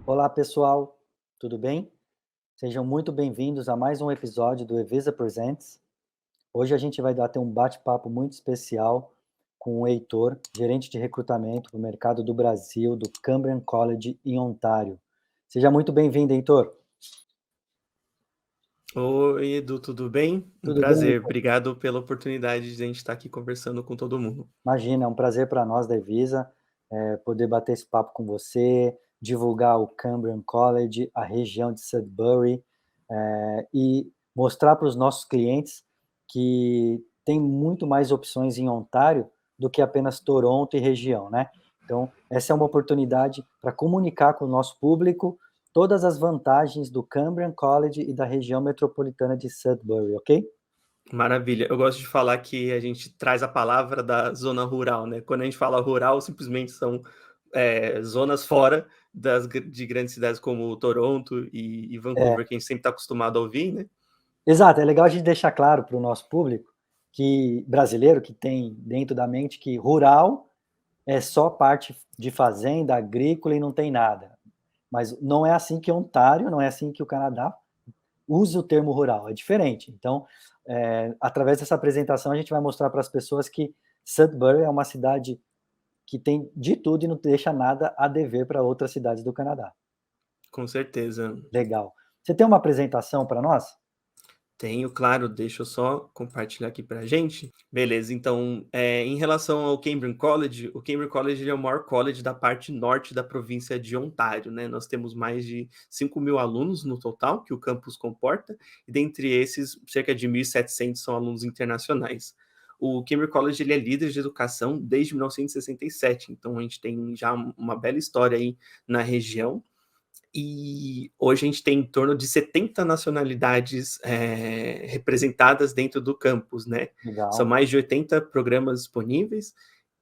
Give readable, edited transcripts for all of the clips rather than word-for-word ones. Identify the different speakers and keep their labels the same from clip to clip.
Speaker 1: Olá, pessoal, tudo bem? Sejam muito bem-vindos a mais um episódio do Evisa Presents. Hoje a gente vai ter um bate-papo muito especial com o Heitor, gerente de recrutamento do mercado do Brasil, do Cambrian College em Ontário. Seja muito bem-vindo, Heitor.
Speaker 2: Oi, Edu, tudo bem? Um
Speaker 1: Tudo bem,
Speaker 2: prazer.
Speaker 1: Heitor?
Speaker 2: Obrigado pela oportunidade de a gente estar aqui conversando com todo mundo.
Speaker 1: Imagina, é um prazer para nós da Evisa poder bater esse papo com você, divulgar o Cambrian College, a região de Sudbury, e mostrar para os nossos clientes que tem muito mais opções em Ontário do que apenas Toronto e região, né? Então, essa é uma oportunidade para comunicar com o nosso público todas as vantagens do Cambrian College e da região metropolitana de Sudbury, ok?
Speaker 2: Maravilha. Eu gosto de falar que a gente traz a palavra da zona rural, né? Quando a gente fala rural, simplesmente são zonas fora de grandes cidades como Toronto e
Speaker 1: É,
Speaker 2: Vancouver, que a gente sempre está acostumado a ouvir, né?
Speaker 1: exato, é legal a gente deixar claro para o nosso público que brasileiro que tem dentro da mente que rural é só parte de fazenda, agrícola e não tem nada. Mas não é assim que Ontário, não é assim que o Canadá usa o termo rural, é diferente. Então, através dessa apresentação, a gente vai mostrar para as pessoas que Sudbury é uma cidade que tem de tudo e não deixa nada a dever para outras cidades do Canadá.
Speaker 2: Com certeza.
Speaker 1: Legal. Você tem uma apresentação para nós?
Speaker 2: Tenho, claro, deixa eu só compartilhar aqui para a gente. Beleza, então, em relação ao Cambrian College, o Cambrian College ele é o maior college da parte norte da província de Ontário, né? Nós temos mais de 5.000 alunos no total que o campus comporta, e dentre esses, cerca de 1.700 são alunos internacionais. O Cambrian College ele é líder de educação desde 1967, então a gente tem já uma bela história aí na região. E hoje a gente tem em torno de 70 nacionalidades representadas dentro do campus, né? São
Speaker 1: Legal.
Speaker 2: mais de 80 programas disponíveis,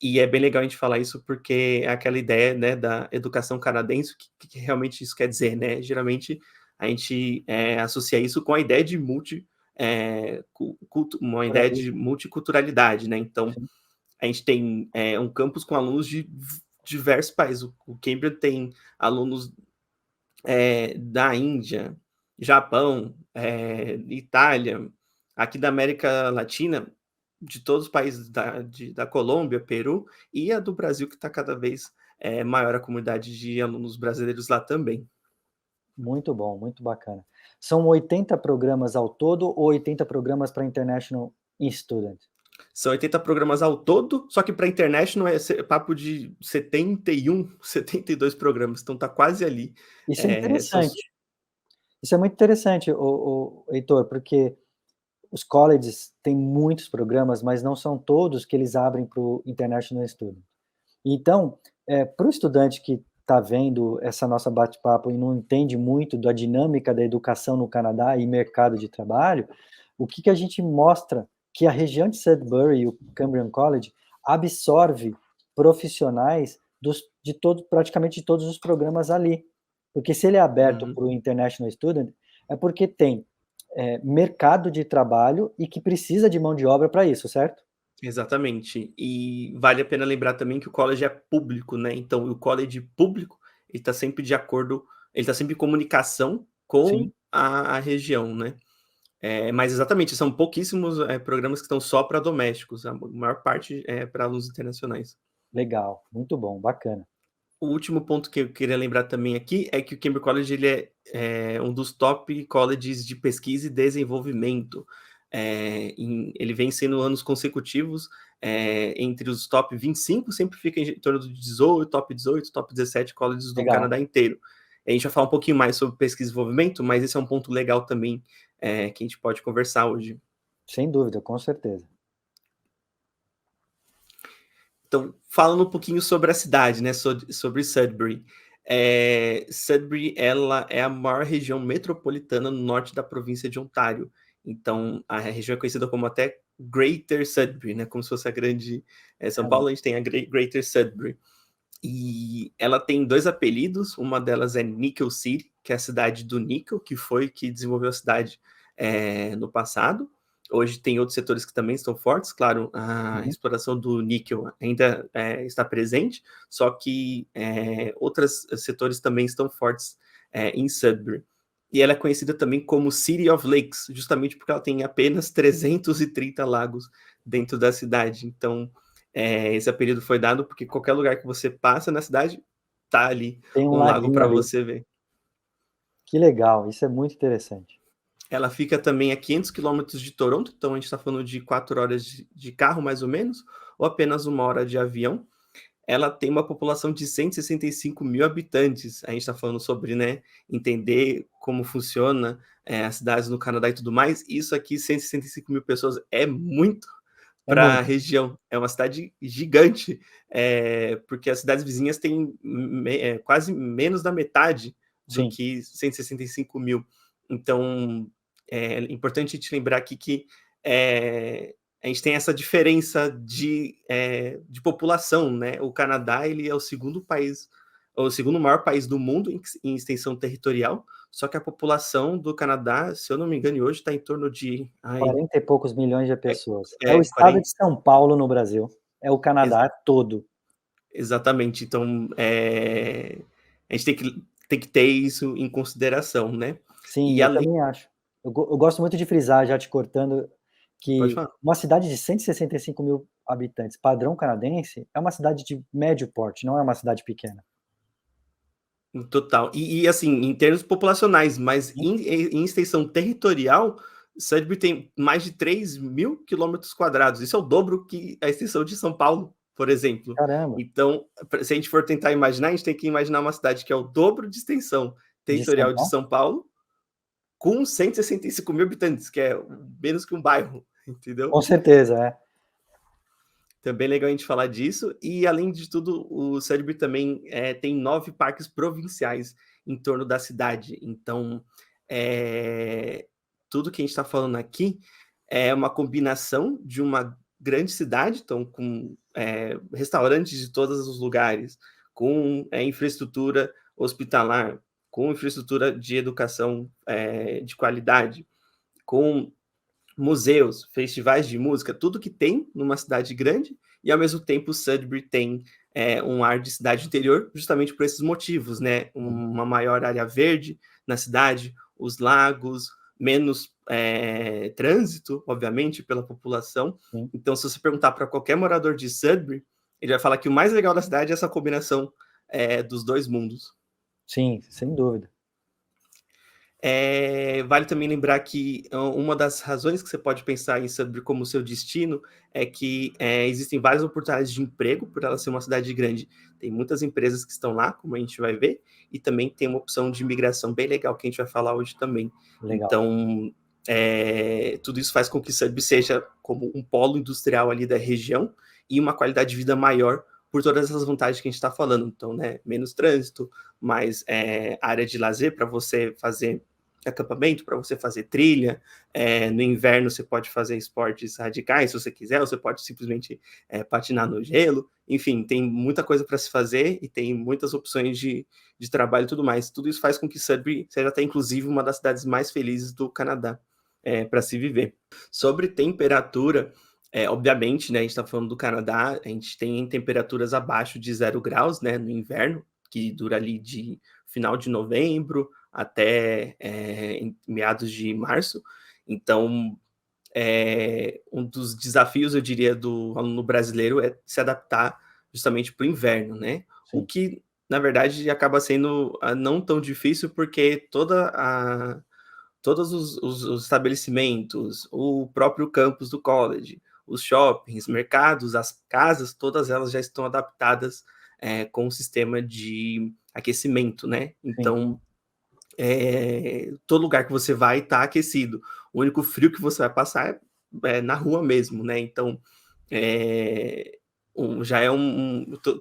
Speaker 2: e é bem legal a gente falar isso porque é aquela ideia, né, da educação canadense, o que realmente isso quer dizer, né? Geralmente a gente associa isso com a ideia de uma ideia de
Speaker 1: Pluralismo.
Speaker 2: multiculturalidade, né? Então,
Speaker 1: Sim.
Speaker 2: a gente tem um campus com alunos de diversos países. O Cambridge tem alunos da Índia, Japão, Itália, aqui da América Latina, de todos os países da Colômbia, Peru, e a do Brasil, que está cada vez maior a comunidade de alunos brasileiros lá também.
Speaker 1: Muito bom, muito bacana. São 80 programas ao todo ou 80 programas para International Student?
Speaker 2: São 80 programas ao todo, só que para a internet não é papo de 71, 72 programas, então tá quase ali.
Speaker 1: Isso é
Speaker 2: São
Speaker 1: interessante. Isso é muito interessante, o Heitor, porque os colleges têm muitos programas, mas não são todos que eles abrem para o International Student. Então, para o estudante que está vendo essa nossa bate-papo e não entende muito da dinâmica da educação no Canadá e mercado de trabalho, o que a gente mostra que a região de Sudbury e o Cambrian College absorve profissionais praticamente de todos os programas ali. Porque se ele é aberto
Speaker 2: Uhum.
Speaker 1: para o International Student, é porque tem mercado de trabalho e que precisa de mão de obra para isso, certo?
Speaker 2: Exatamente. E vale a pena lembrar também que o college é público, né, então o college público, ele está sempre em comunicação com
Speaker 1: Sim.
Speaker 2: a região, né. Mas exatamente, são pouquíssimos, programas que estão só para domésticos, a maior parte é para alunos internacionais.
Speaker 1: Legal, muito bom, bacana.
Speaker 2: O último ponto que eu queria lembrar também aqui é que o Cambridge College ele é um dos top colleges de pesquisa e desenvolvimento. Ele vem sendo anos consecutivos entre os top 25, sempre fica em torno do 18, top 17 colleges do
Speaker 1: Legal,
Speaker 2: Canadá inteiro. A gente vai falar um pouquinho mais sobre pesquisa e desenvolvimento, mas esse é um ponto legal também que a gente pode conversar hoje.
Speaker 1: sem dúvida, com certeza.
Speaker 2: Então, falando um pouquinho sobre a cidade, né, sobre Sudbury. Sudbury, ela é a maior região metropolitana no norte da província de Ontário. Então, a região é conhecida como até Greater Sudbury, né, como se fosse a grande São Paulo, a gente tem a Greater Sudbury. E ela tem 2 apelidos, uma delas é Nickel City, que é a cidade do níquel, que foi que desenvolveu a cidade no passado. Hoje tem outros setores que também estão fortes, claro, a
Speaker 1: Uhum.
Speaker 2: exploração do níquel ainda está presente, só que outros setores também estão fortes em Sudbury. E ela é conhecida também como City of Lakes, justamente porque ela tem apenas 330 lagos dentro da cidade. Então, esse apelido foi dado porque qualquer lugar que você passa na cidade, tá ali
Speaker 1: Tem um
Speaker 2: um lago
Speaker 1: laguinho
Speaker 2: para
Speaker 1: ali.
Speaker 2: você ver.
Speaker 1: Que legal, isso é muito interessante.
Speaker 2: Ela fica também a 500 quilômetros de Toronto, então a gente está falando de 4 horas de carro, mais ou menos, ou apenas 1 hora de avião. Ela tem uma população de 165 mil habitantes. A gente está falando sobre, né, entender como funciona as cidades no Canadá e tudo mais. Isso aqui, 165 mil pessoas, é muito
Speaker 1: É
Speaker 2: para a
Speaker 1: muito.
Speaker 2: região. É uma cidade gigante, porque as cidades vizinhas têm quase menos da metade do
Speaker 1: Sim,
Speaker 2: que 165 mil. Então, é importante te lembrar aqui que a gente tem essa diferença de população, né? O Canadá ele é o segundo maior país do mundo em extensão territorial, só que a população do Canadá, se eu não me engano, hoje está em torno de
Speaker 1: 40 e poucos milhões de
Speaker 2: é,
Speaker 1: pessoas. É o estado
Speaker 2: 40,
Speaker 1: de São Paulo no Brasil, é o Canadá todo.
Speaker 2: exatamente. Então, a gente tem que ter isso em consideração, né?
Speaker 1: Sim,
Speaker 2: E
Speaker 1: eu
Speaker 2: além,
Speaker 1: também acho. Eu gosto muito de frisar, já te cortando,
Speaker 2: pode
Speaker 1: que
Speaker 2: falar.
Speaker 1: uma cidade de 165 mil habitantes, padrão canadense, é uma cidade de médio porte, não é uma cidade pequena.
Speaker 2: Total. Assim, em termos populacionais, mas
Speaker 1: Sim.
Speaker 2: em extensão territorial, Sudbury tem mais de 3.000 quilômetros quadrados. Isso é o dobro que a extensão de São Paulo, por exemplo.
Speaker 1: Caramba,
Speaker 2: Então, se a gente for tentar imaginar, a gente tem que imaginar uma cidade que é o dobro de extensão
Speaker 1: de São
Speaker 2: territorial de
Speaker 1: Paulo?
Speaker 2: São Paulo, com 165 mil habitantes, que é menos que um bairro, entendeu?
Speaker 1: Com certeza, é.
Speaker 2: Então é bem legal a gente falar disso. E, além de tudo, o Sudbury também tem 9 parques provinciais em torno da cidade. Então, é, tudo que a gente está falando aqui é uma combinação de uma grande cidade, então, com restaurantes de todos os lugares, com infraestrutura hospitalar, com infraestrutura de educação de qualidade, com museus, festivais de música, tudo que tem numa cidade grande, e ao mesmo tempo Sudbury tem um ar de cidade interior, justamente por esses motivos, né?
Speaker 1: Uhum.
Speaker 2: Uma maior área verde na cidade, os lagos, menos trânsito, obviamente, pela população.
Speaker 1: Sim,
Speaker 2: Então, se você perguntar para qualquer morador de Sudbury, ele vai falar que o mais legal da cidade é essa combinação dos dois mundos.
Speaker 1: sim, sem dúvida.
Speaker 2: Vale também lembrar que uma das razões que você pode pensar em Sudbury como seu destino é que existem várias oportunidades de emprego por ela ser uma cidade grande. Tem muitas empresas que estão lá, como a gente vai ver, e também tem uma opção de imigração bem legal que a gente vai falar hoje também.
Speaker 1: Legal.
Speaker 2: Então, tudo isso faz com que Sudbury seja como um polo industrial ali da região e uma qualidade de vida maior por todas essas vantagens que a gente está falando. Então, né, menos trânsito, mais área de lazer para você fazer acampamento, para você fazer trilha. No inverno você pode fazer esportes radicais, se você quiser, ou você pode simplesmente patinar no gelo. Enfim, tem muita coisa para se fazer e tem muitas opções de trabalho e tudo mais. Tudo isso faz com que Sudbury seja até, inclusive, uma das cidades mais felizes do Canadá para se viver. Sobre temperatura, obviamente, né, a gente está falando do Canadá, a gente tem temperaturas abaixo de 0 graus, né, no inverno, que dura ali de final de novembro até em meados de março. Então, um dos desafios, eu diria, do aluno brasileiro é se adaptar justamente para o inverno, né? O
Speaker 1: Sim,
Speaker 2: que, na verdade, acaba sendo não tão difícil, porque todos os estabelecimentos, o próprio campus do college, os shoppings, mercados, as casas, todas elas já estão adaptadas com o sistema de aquecimento, né?
Speaker 1: sim.
Speaker 2: Então, todo lugar que você vai está aquecido. O único frio que você vai passar é na rua mesmo, né? Então, é, já é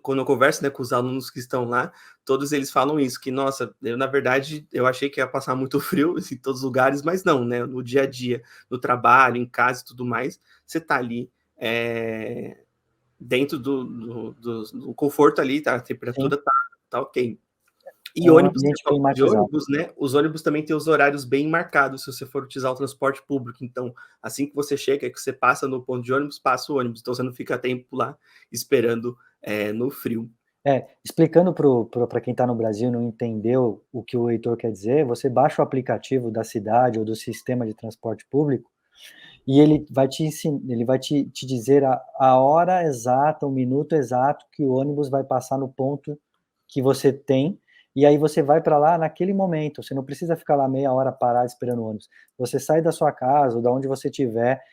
Speaker 2: quando eu converso, né, com os alunos que estão lá, todos eles falam isso, que, nossa, na verdade, eu achei que ia passar muito frio em todos os lugares, mas não, né? No dia a dia, no trabalho, em casa e tudo mais, você está ali dentro do conforto ali, tá? A
Speaker 1: Sim.
Speaker 2: temperatura tá ok. E
Speaker 1: é um
Speaker 2: ônibus, você
Speaker 1: ambiente
Speaker 2: falou de
Speaker 1: climatizado.
Speaker 2: ônibus, né, os ônibus também têm os horários bem marcados, se você for utilizar o transporte público, então, assim que você chega, que você passa no ponto de ônibus, passa o ônibus, então você não fica tempo lá esperando, no frio.
Speaker 1: Explicando para quem está no Brasil e não entendeu o que o Heitor quer dizer, você baixa o aplicativo da cidade ou do sistema de transporte público e ele vai te dizer a hora exata, o minuto exato que o ônibus vai passar no ponto que você tem, e aí você vai para lá naquele momento, você não precisa ficar lá meia hora parado esperando o ônibus. Você sai da sua casa ou da onde você estiver,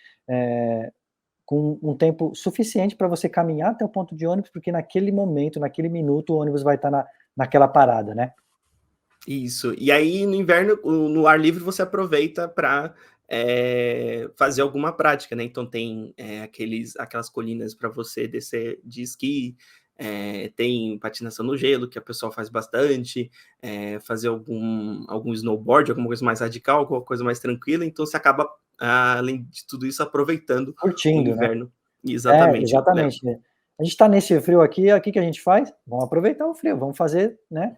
Speaker 1: com um tempo suficiente para você caminhar até o ponto de ônibus, porque naquele momento, naquele minuto, o ônibus vai estar naquela parada, né.
Speaker 2: Isso. E aí no inverno, no ar livre, você aproveita para fazer alguma prática, né. Então tem, aquelas colinas para você descer de esqui, tem patinação no gelo, que a pessoa faz bastante, fazer algum snowboard, alguma coisa mais radical, alguma coisa mais tranquila, então você acaba, além de tudo isso, aproveitando o
Speaker 1: Curtindo, né.
Speaker 2: inverno. Exatamente.
Speaker 1: Exatamente. A gente está nesse frio aqui, o que que a gente faz? Vamos aproveitar o frio, vamos fazer, né,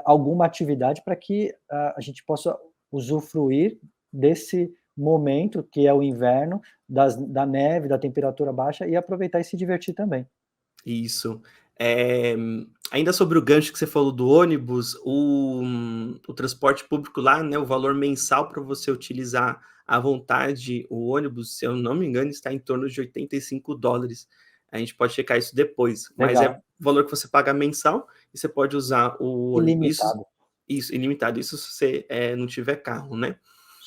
Speaker 1: alguma atividade para que a gente possa usufruir desse momento que é o inverno, da neve, da temperatura baixa e aproveitar e se divertir também.
Speaker 2: Isso. Eh, Ainda sobre o gancho que você falou do ônibus, o transporte público lá, né, o valor mensal para você utilizar à vontade o ônibus, se eu não me engano, está em torno de $85. A gente pode checar isso depois, mas é
Speaker 1: Legal,
Speaker 2: o valor que você paga mensal e você pode usar o ônibus.
Speaker 1: ilimitado,
Speaker 2: Isso, ilimitado. Isso se você, não tiver carro, né.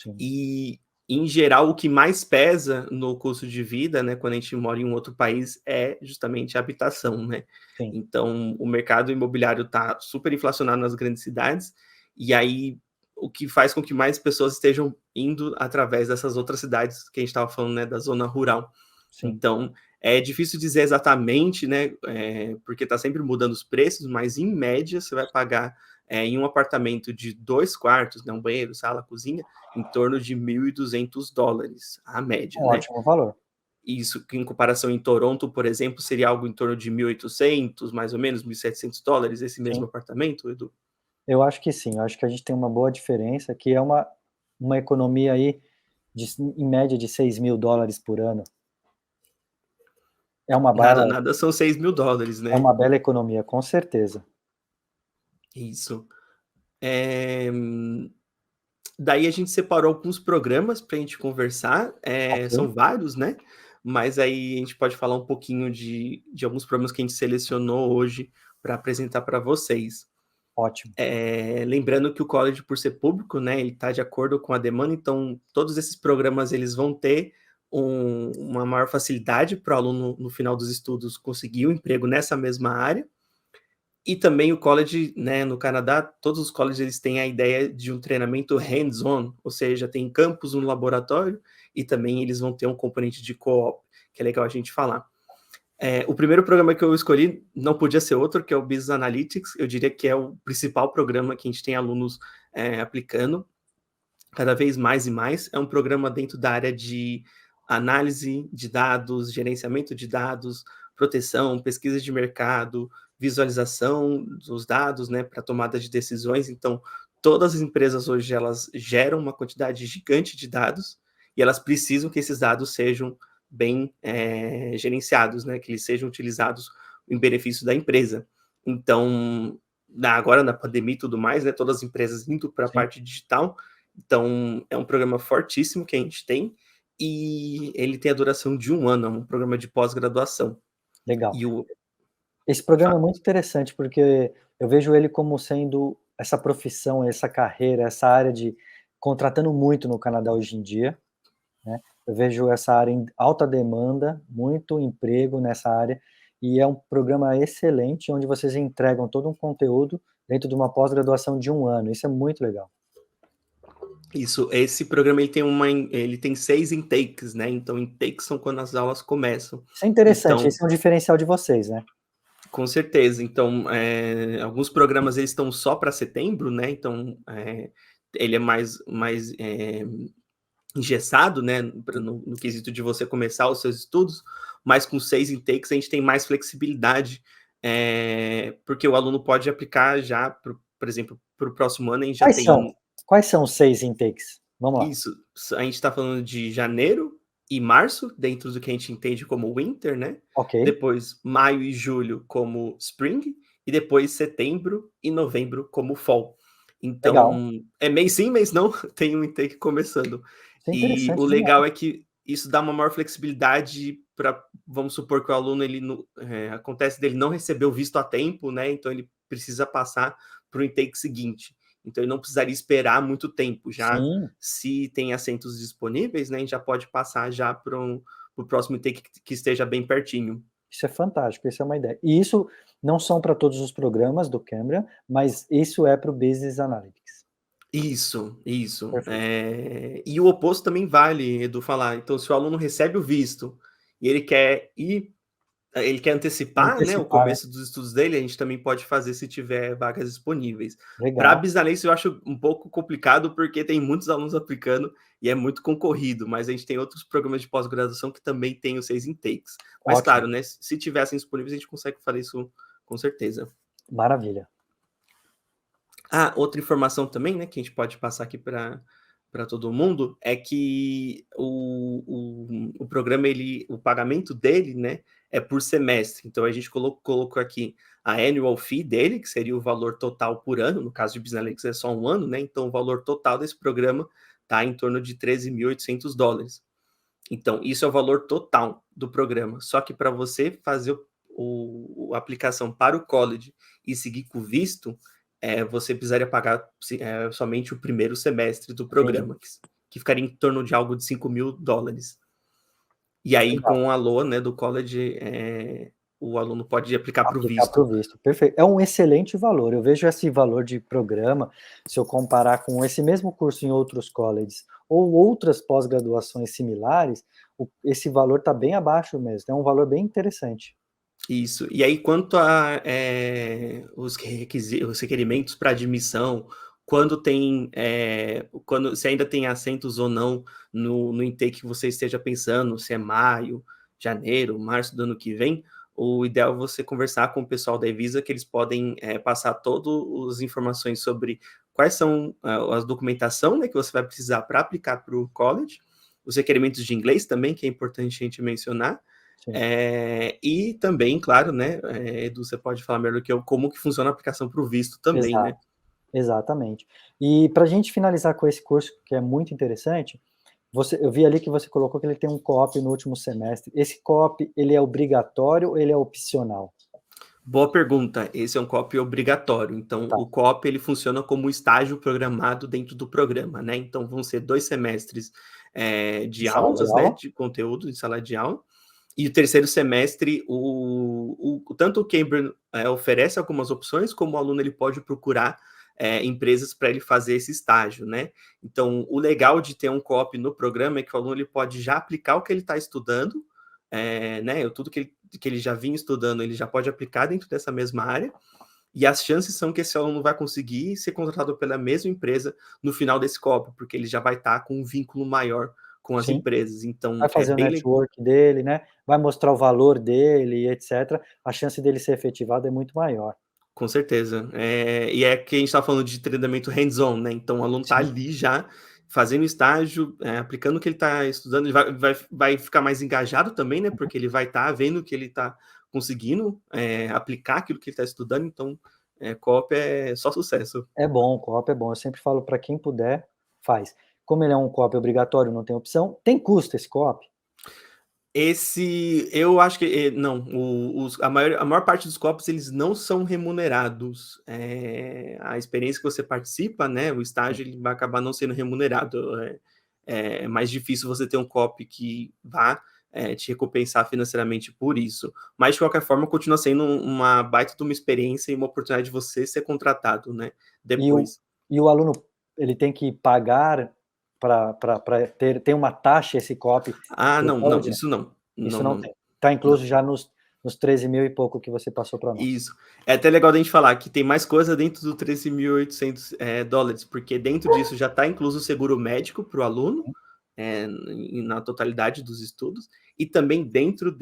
Speaker 1: sim,
Speaker 2: E, em geral, o que mais pesa no custo de vida, né, quando a gente mora em um outro país, é justamente a habitação, né.
Speaker 1: sim,
Speaker 2: Então, o mercado imobiliário está super inflacionado nas grandes cidades, e aí o que faz com que mais pessoas estejam indo através dessas outras cidades que a gente estava falando, né, da zona rural.
Speaker 1: sim.
Speaker 2: Então, é difícil dizer exatamente, né, porque está sempre mudando os preços, mas em média você vai pagar, em um apartamento de 2 quartos, né, um banheiro, sala, cozinha, em torno de $1.200, a média,
Speaker 1: Um
Speaker 2: né.
Speaker 1: ótimo valor.
Speaker 2: Isso que em comparação em Toronto, por exemplo, seria algo em torno de 1.800, mais ou menos, $1.700, esse mesmo
Speaker 1: Sim,
Speaker 2: apartamento, Edu?
Speaker 1: eu acho que sim, eu acho que a gente tem uma boa diferença, que é uma economia aí em média de $6.000 por ano. É uma
Speaker 2: Nada,
Speaker 1: bala
Speaker 2: nada são $6.000,
Speaker 1: é
Speaker 2: né.
Speaker 1: uma bela economia, com certeza.
Speaker 2: Isso. Eh Daí a gente separou alguns programas para a gente conversar,
Speaker 1: Ok,
Speaker 2: são vários, né, mas aí a gente pode falar um pouquinho de alguns programas que a gente selecionou hoje para apresentar para vocês.
Speaker 1: ótimo.
Speaker 2: Lembrando que o college, por ser público, né, ele está de acordo com a demanda, então todos esses programas eles vão ter uma maior facilidade para o aluno, no final dos estudos, conseguir um emprego nessa mesma área. E também o college, né, no Canadá, todos os colleges eles têm a ideia de um treinamento hands-on, ou seja, tem campus no laboratório e também eles vão ter um componente de co-op, que é legal a gente falar. O primeiro programa que eu escolhi não podia ser outro, que é o Business Analytics, eu diria que é o principal programa que a gente tem alunos, aplicando cada vez mais e mais. É um programa dentro da área de análise de dados, gerenciamento de dados, proteção, pesquisa de mercado, visualização dos dados, né, para tomada de decisões. Então, todas as empresas hoje elas geram uma quantidade gigante de dados e elas precisam que esses dados sejam bem gerenciados, né, que eles sejam utilizados em benefício da empresa. Então, agora na pandemia e tudo mais, né, todas as empresas indo para a
Speaker 1: Sim,
Speaker 2: parte digital, então, é um programa fortíssimo que a gente tem, e ele tem a duração de 1 ano, é um programa de pós-graduação.
Speaker 1: legal.
Speaker 2: E o
Speaker 1: Esse
Speaker 2: Pode
Speaker 1: programa
Speaker 2: falar.
Speaker 1: é muito interessante, porque eu vejo ele como sendo essa profissão, essa carreira, essa área de contratando muito no Canadá hoje em dia, né. Eu vejo essa área em alta demanda, muito emprego nessa área, e é um programa excelente, onde vocês entregam todo um conteúdo dentro de uma pós-graduação de 1 ano, isso é muito legal.
Speaker 2: Isso, esse programa ele tem 6 intakes, né, então intakes são quando as aulas começam.
Speaker 1: Isso é interessante,
Speaker 2: Então
Speaker 1: esse é um diferencial de vocês, né.
Speaker 2: com certeza. Então, alguns programas eles estão só para setembro, né, então, ele é mais engessado, né, no quesito de você começar os seus estudos, mas com 6 intakes a gente tem mais flexibilidade, porque o aluno pode aplicar já por exemplo, para o próximo ano a gente já
Speaker 1: Quais são?
Speaker 2: tem
Speaker 1: Quais são os 6 intakes? Vamos lá.
Speaker 2: isso, a gente está falando de janeiro e março, dentro do que a gente entende como winter, né?
Speaker 1: Ok,
Speaker 2: Depois maio e julho como spring, e depois setembro e novembro como fall.
Speaker 1: legal.
Speaker 2: Então, é mês sim, mês não, tem um intake começando.
Speaker 1: Isso é
Speaker 2: E o
Speaker 1: interessante
Speaker 2: legal
Speaker 1: demais.
Speaker 2: é que isso dá uma maior flexibilidade para, vamos supor que o aluno, acontece dele não receber o visto a tempo, né? Então ele precisa passar para o intake seguinte. Então ele não precisaria esperar muito tempo. Já
Speaker 1: Sim,
Speaker 2: se tem assentos disponíveis, né, a gente já pode passar já para o próximo intake que esteja bem pertinho.
Speaker 1: isso é fantástico, isso é uma ideia. E isso não são para todos os programas do Cambria, mas isso é para o Business Analytics.
Speaker 2: Isso, isso.
Speaker 1: Perfeito.
Speaker 2: E o oposto também vale, Edu, falar. Então, se o aluno recebe o visto e ele quer antecipar, né, o
Speaker 1: Antecipar, né.
Speaker 2: começo dos estudos dele, a gente também pode fazer se tiver vagas disponíveis. Para
Speaker 1: Legal,
Speaker 2: Business eu acho um pouco complicado, porque tem muitos alunos aplicando e é muito concorrido, mas a gente tem outros programas de pós-graduação que também têm os 6 intakes. Mas
Speaker 1: ótimo,
Speaker 2: claro, né, se tivessem disponíveis, a gente consegue fazer isso com certeza.
Speaker 1: maravilha.
Speaker 2: Ah, outra informação também, né, que a gente pode passar aqui para todo mundo, é que o programa, o pagamento dele, né, é por semestre. Então a gente colocou aqui a annual fee dele, que seria o valor total por ano, no caso de Business Analytics é só um ano, né, então o valor total desse programa está em torno de $13.800. Então, isso é o valor total do programa. Só que para você fazer a aplicação para o college e seguir com o visto, você precisaria pagar somente o primeiro semestre do
Speaker 1: Entendi,
Speaker 2: programa, que ficaria em torno de algo de $5.000. E aí,
Speaker 1: legal.
Speaker 2: com a LOA, né, do college, o aluno pode aplicar para o
Speaker 1: Aplicar para o
Speaker 2: visto.
Speaker 1: visto, perfeito. É um excelente valor, eu vejo esse valor de programa, se eu comparar com esse mesmo curso em outros colleges ou outras pós-graduações similares, esse valor está bem abaixo mesmo, é um valor bem interessante.
Speaker 2: Isso. E aí, quanto a os requerimentos para admissão, quando se ainda tem assentos ou não no intake que você esteja pensando, se é maio, janeiro, março do ano que vem, o ideal é você conversar com o pessoal da Evisa, que eles podem passar todas as informações sobre quais são a documentação, né, que você vai precisar para aplicar para o college, os requerimentos de inglês também, que é importante a gente mencionar,
Speaker 1: Sim,
Speaker 2: e também, claro, né, Edu, você pode falar melhor do que eu, como que funciona a aplicação para o visto também,
Speaker 1: exato,
Speaker 2: né?
Speaker 1: exatamente. E para a gente finalizar com esse curso, que é muito interessante, eu vi ali que você colocou que ele tem um co-op no último semestre. Esse co-op, ele é obrigatório ou ele é opcional?
Speaker 2: Boa pergunta. Esse é um COP obrigatório. Então,
Speaker 1: Tá,
Speaker 2: o COP ele funciona como estágio programado dentro do programa, né? Então, vão ser 2 semestres
Speaker 1: em
Speaker 2: de
Speaker 1: sala de
Speaker 2: aulas, né?
Speaker 1: aula?
Speaker 2: De conteúdo em sala de aula. E o terceiro semestre, tanto o Cambridge oferece algumas opções, como o aluno ele pode procurar empresas para ele fazer esse estágio, né? Então, o legal de ter um co-op no programa é que o aluno ele pode já aplicar o que ele está estudando, né? Tudo que ele já vinha estudando, ele já pode aplicar dentro dessa mesma área, e as chances são que esse aluno vai conseguir ser contratado pela mesma empresa no final desse co-op, porque ele já vai estar com um vínculo maior com as
Speaker 1: Sim.
Speaker 2: empresas. Então,
Speaker 1: Vai
Speaker 2: é
Speaker 1: fazer o
Speaker 2: bem legal.
Speaker 1: network dele, né, vai mostrar o valor dele e etcétera, a chance dele ser efetivado é muito maior.
Speaker 2: Com certeza. E é que a gente está falando de treinamento hands-on, né? Então o aluno está
Speaker 1: Sim,
Speaker 2: ali já fazendo estágio, aplicando o que ele está estudando, ele vai ficar mais engajado também, né?
Speaker 1: uhum.
Speaker 2: Porque ele vai estar vendo que ele está conseguindo aplicar aquilo que ele está estudando, então co-op é só sucesso.
Speaker 1: É bom, o co-op é bom, eu sempre falo para quem puder, faz. Como ele é um co-op obrigatório, não tem opção, tem custo esse co-op?
Speaker 2: Eu acho que não, a maior parte dos copos eles não são remunerados. A experiência que você participa, né, o
Speaker 1: Sim.
Speaker 2: estágio ele vai acabar não sendo remunerado. É mais difícil você ter um cop que vá te recompensar financeiramente por isso. Mas de qualquer forma continua sendo uma baita de uma experiência e uma oportunidade de você ser contratado, né,
Speaker 1: E o
Speaker 2: depois.
Speaker 1: e o aluno, ele tem que pagar para ter tem uma taxa esse co-op
Speaker 2: Ah,
Speaker 1: para o
Speaker 2: não, não,
Speaker 1: college, não?
Speaker 2: isso não.
Speaker 1: Isso
Speaker 2: Não,
Speaker 1: não
Speaker 2: não,
Speaker 1: tem. Está
Speaker 2: não.
Speaker 1: incluso já nos 13 mil e pouco que você passou para nós.
Speaker 2: Isso. É até legal da gente falar que tem mais coisa dentro do $13.800, porque dentro disso já está incluso o seguro médico para o aluno, na totalidade dos estudos, e também dentro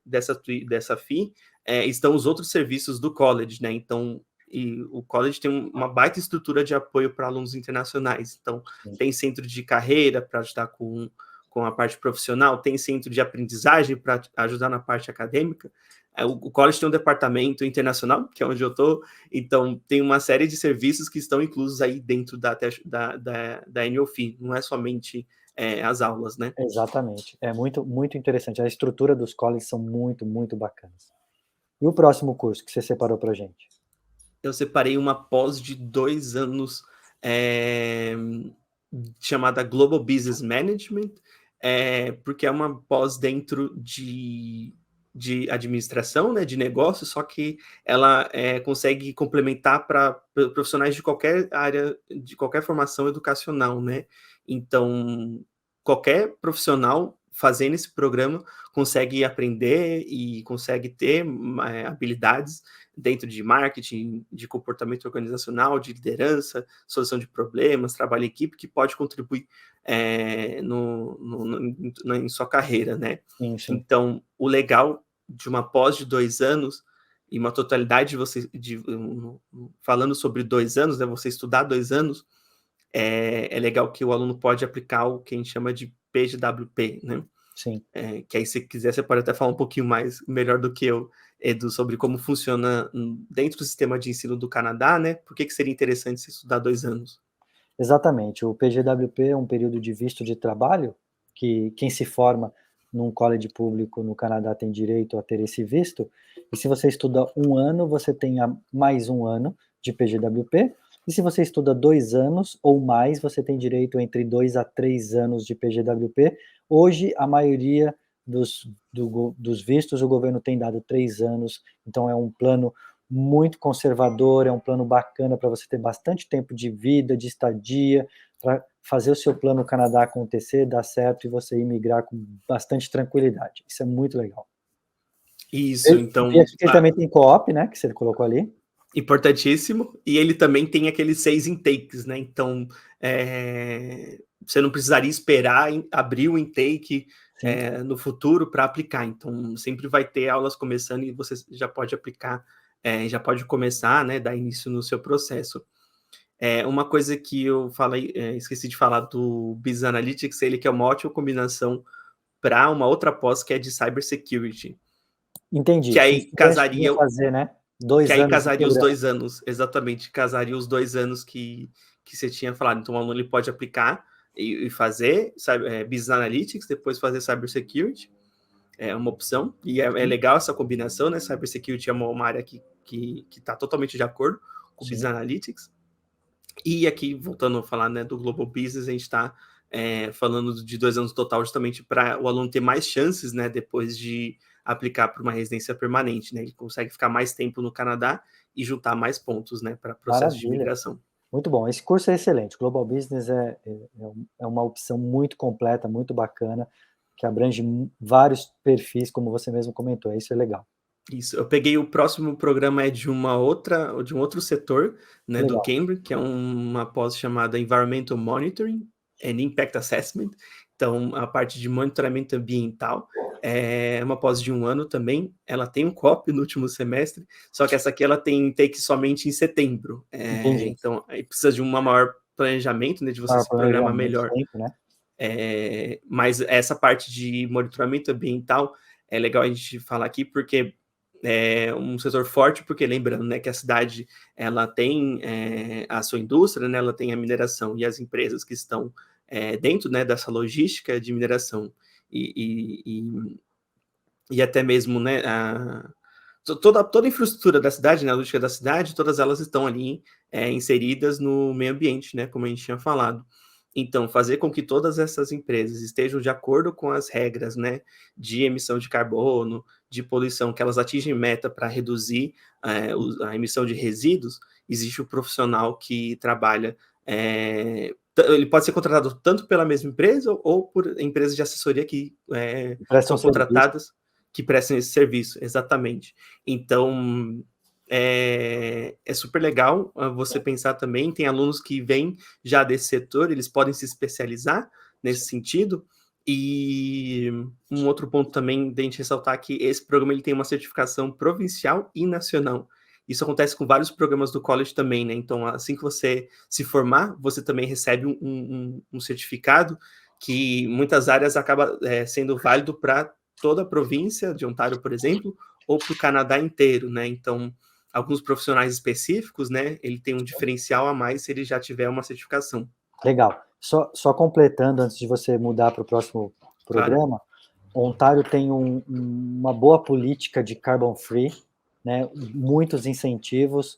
Speaker 2: dessa fee estão os outros serviços do college, né? Então, E o college tem uma baita estrutura de apoio para alunos internacionais. Então, tem centro de carreira para ajudar com a parte profissional, tem centro de aprendizagem para ajudar na parte acadêmica. O college tem um departamento internacional, que é onde eu estou, então tem uma série de serviços que estão inclusos aí dentro da annual fee, não é somente as aulas, né?
Speaker 1: Exatamente. É muito, muito interessante. A estrutura dos colleges são muito, muito bacanas. E o próximo curso que você separou para a gente?
Speaker 2: Eu separei uma pós de 2 anos chamada Global Business Management, porque é uma pós dentro de administração, né, de negócio, só que ela consegue complementar para profissionais de qualquer área, de qualquer formação educacional, né? Então, qualquer profissional fazendo esse programa consegue aprender e consegue ter habilidades dentro de marketing, de comportamento organizacional, de liderança, solução de problemas, trabalho em equipe, que pode contribuir em sua carreira, né?
Speaker 1: Sim, sim.
Speaker 2: Então, o legal de uma pós de 2 anos e uma totalidade de você, falando sobre 2 anos, né, você estudar 2 anos, é legal que o aluno pode aplicar o que a gente chama de PGWP, né?
Speaker 1: Sim.
Speaker 2: Que aí, se quiser, você pode até falar um pouquinho mais, melhor do que eu, Edu, sobre como funciona dentro do sistema de ensino do Canadá, né? Por que seria interessante se estudar 2 anos?
Speaker 1: Exatamente. O PGWP é um período de visto de trabalho, que quem se forma num college público no Canadá tem direito a ter esse visto, e se você estuda 1 ano, você tem mais 1 ano de PGWP, e se você estuda 2 anos ou mais, você tem direito entre 2 a 3 anos de PGWP. Hoje, a maioria dos vistos, o governo tem dado 3 anos, então é um plano muito conservador, é um plano bacana para você ter bastante tempo de vida, de estadia, para fazer o seu plano Canadá acontecer, dar certo e você imigrar com bastante tranquilidade. Isso é muito legal.
Speaker 2: Isso, então,
Speaker 1: Ele também tem co-op, né, que você colocou ali.
Speaker 2: Importantíssimo, e ele também tem aqueles 6 intakes, né? Então, você não precisaria esperar abrir o intake no futuro para aplicar. Então, sempre vai ter aulas começando e você já pode aplicar, já pode começar, né? Dar início no seu processo. Uma coisa que eu falei, esqueci de falar do Business Analytics, ele que é uma ótima combinação para uma outra pós que é de Cybersecurity.
Speaker 1: Entendi.
Speaker 2: Que
Speaker 1: São
Speaker 2: aí
Speaker 1: estudantes que vão
Speaker 2: casaria
Speaker 1: fazer, né? 2
Speaker 2: que aí
Speaker 1: anos de
Speaker 2: casaria os
Speaker 1: programa.
Speaker 2: 2 anos, exatamente, casaria os 2 anos que você tinha falado. Então, o aluno ele pode aplicar e fazer Business Analytics, depois fazer Cybersecurity, é uma opção, e é legal essa combinação, né? Cybersecurity é uma área que está totalmente de acordo com o Business Analytics. E aqui, voltando a falar, né, do Global Business, a gente está falando de 2 anos total, justamente para o aluno ter mais chances, né, depois de aplicar para uma residência permanente, né? Ele consegue ficar mais tempo no Canadá e juntar mais pontos, né, para processo de
Speaker 1: Maravilha.
Speaker 2: imigração.
Speaker 1: Muito bom. Esse curso é excelente. Global Business é uma opção muito completa, muito bacana, que abrange vários perfis, como você mesmo comentou. Isso é legal.
Speaker 2: Isso. Eu peguei o próximo programa de um outro setor, né, do
Speaker 1: Legal.
Speaker 2: Cambridge, que é uma pós chamada Environmental Monitoring and Impact Assessment. Então, a parte de monitoramento ambiental é uma pós de 1 ano também. Ela tem um COP no último semestre, só que essa aqui ela tem intake somente em setembro.
Speaker 1: Entendi.
Speaker 2: Então, aí precisa de um maior planejamento, né, de você
Speaker 1: Maior
Speaker 2: se programar
Speaker 1: planejamento
Speaker 2: melhor.
Speaker 1: sempre, né?
Speaker 2: Mas essa parte de monitoramento ambiental é legal a gente falar aqui, porque é um setor forte, porque lembrando, né, que a cidade ela tem a sua indústria, né, ela tem a mineração e as empresas que estão dentro, né, dessa logística de mineração e até mesmo, né, toda a infraestrutura da cidade, né, a logística da cidade, todas elas estão ali inseridas no meio ambiente, né, como a gente tinha falado. Então, fazer com que todas essas empresas estejam de acordo com as regras, né, de emissão de carbono, de poluição, que elas atingem meta para reduzir a emissão de resíduos, existe o profissional que trabalha. Ele pode ser contratado tanto pela mesma empresa ou por empresas de assessoria que
Speaker 1: Prestam
Speaker 2: são
Speaker 1: serviço.
Speaker 2: contratadas que prestam esse serviço, exatamente. Então, é super legal você pensar também, tem alunos que vêm já desse setor, eles podem se especializar nesse sentido, e um outro ponto também de a gente ressaltar que esse programa ele tem uma certificação provincial e nacional. Isso acontece com vários programas do college também, né? Então, assim que você se formar, você também recebe um certificado que muitas áreas acaba sendo válido para toda a província de Ontário, por exemplo, ou para o Canadá inteiro, né? Então, alguns profissionais específicos, né? Ele tem um diferencial a mais se ele já tiver uma certificação.
Speaker 1: Legal. Só completando, antes de você mudar para o próximo
Speaker 2: Claro.
Speaker 1: programa, Ontário tem uma boa política de carbon free, né? Muitos incentivos.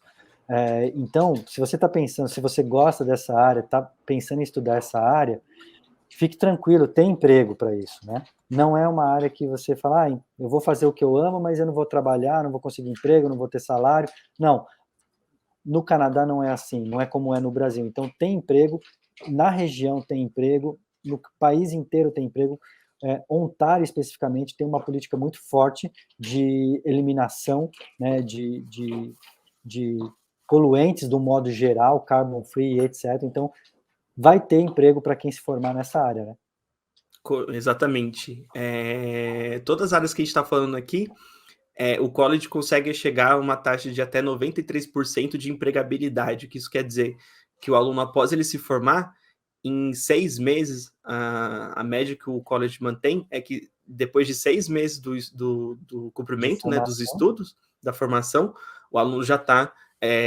Speaker 1: Então, se você está pensando, se você gosta dessa área, está pensando em estudar essa área, fique tranquilo, tem emprego para isso, né? Não é uma área que você fala, eu vou fazer o que eu amo, mas eu não vou trabalhar, não vou conseguir emprego, não vou ter salário. Não, no Canadá não é assim, não é como é no Brasil. Então, tem emprego, na região tem emprego, no país inteiro tem emprego. Ontário, especificamente, tem uma política muito forte de eliminação, né, de poluentes do modo geral, carbon free, etc. Então, vai ter emprego para quem se formar nessa área, né?
Speaker 2: Exatamente. Todas as áreas que a gente está falando aqui, o college consegue chegar a uma taxa de até 93% de empregabilidade. O que isso quer dizer? Que o aluno, após ele se formar, em 6 meses, a média que o college mantém é que depois de 6 meses do
Speaker 1: De
Speaker 2: cumprimento, né, dos
Speaker 1: formação.
Speaker 2: estudos, da formação, o aluno já está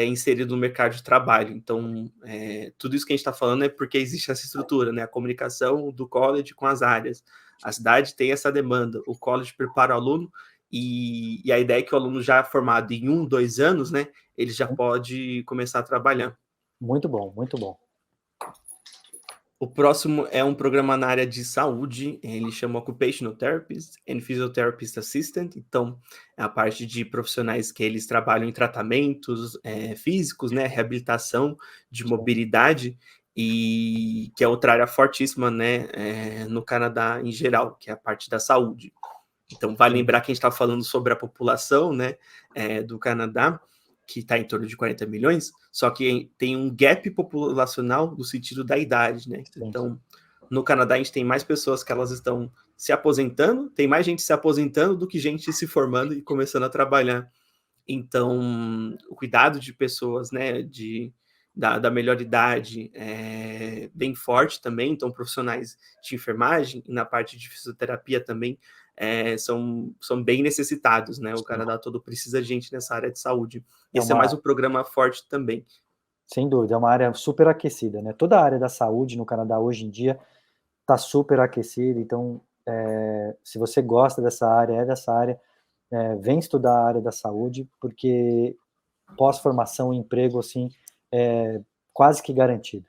Speaker 2: inserido no mercado de trabalho. Então, tudo isso que a gente está falando é porque existe essa estrutura, né, a comunicação do college com as áreas. A cidade tem essa demanda, o college prepara o aluno e a ideia é que o aluno já formado em 1, 2 anos, né, ele já pode começar a trabalhar.
Speaker 1: Muito bom, muito bom.
Speaker 2: O próximo é um programa na área de saúde, ele chama Occupational Therapist and Physiotherapist Assistant, então é a parte de profissionais que eles trabalham em tratamentos físicos, né, reabilitação de mobilidade, e que é outra área fortíssima, né, no Canadá em geral, que é a parte da saúde. Então, vale lembrar que a gente está falando sobre a população, né, do Canadá, que está em torno de 40 milhões, só que tem um gap populacional no sentido da idade, né?
Speaker 1: Sim.
Speaker 2: Então, no Canadá, a gente tem mais pessoas que elas estão se aposentando, tem mais gente se aposentando do que gente se formando e começando a trabalhar. Então, o cuidado de pessoas, né, da melhor idade é bem forte também, então profissionais de enfermagem e na parte de fisioterapia também são bem necessitados, né? O Canadá todo precisa de gente nessa área de saúde.
Speaker 1: É
Speaker 2: Esse é mais
Speaker 1: uma,
Speaker 2: um programa forte também.
Speaker 1: Sem dúvida, é uma área super aquecida, né? Toda a área da saúde no Canadá hoje em dia está super aquecida, então, se você gosta dessa área, dessa área, vem estudar a área da saúde, porque pós-formação, emprego, assim, é quase que garantido.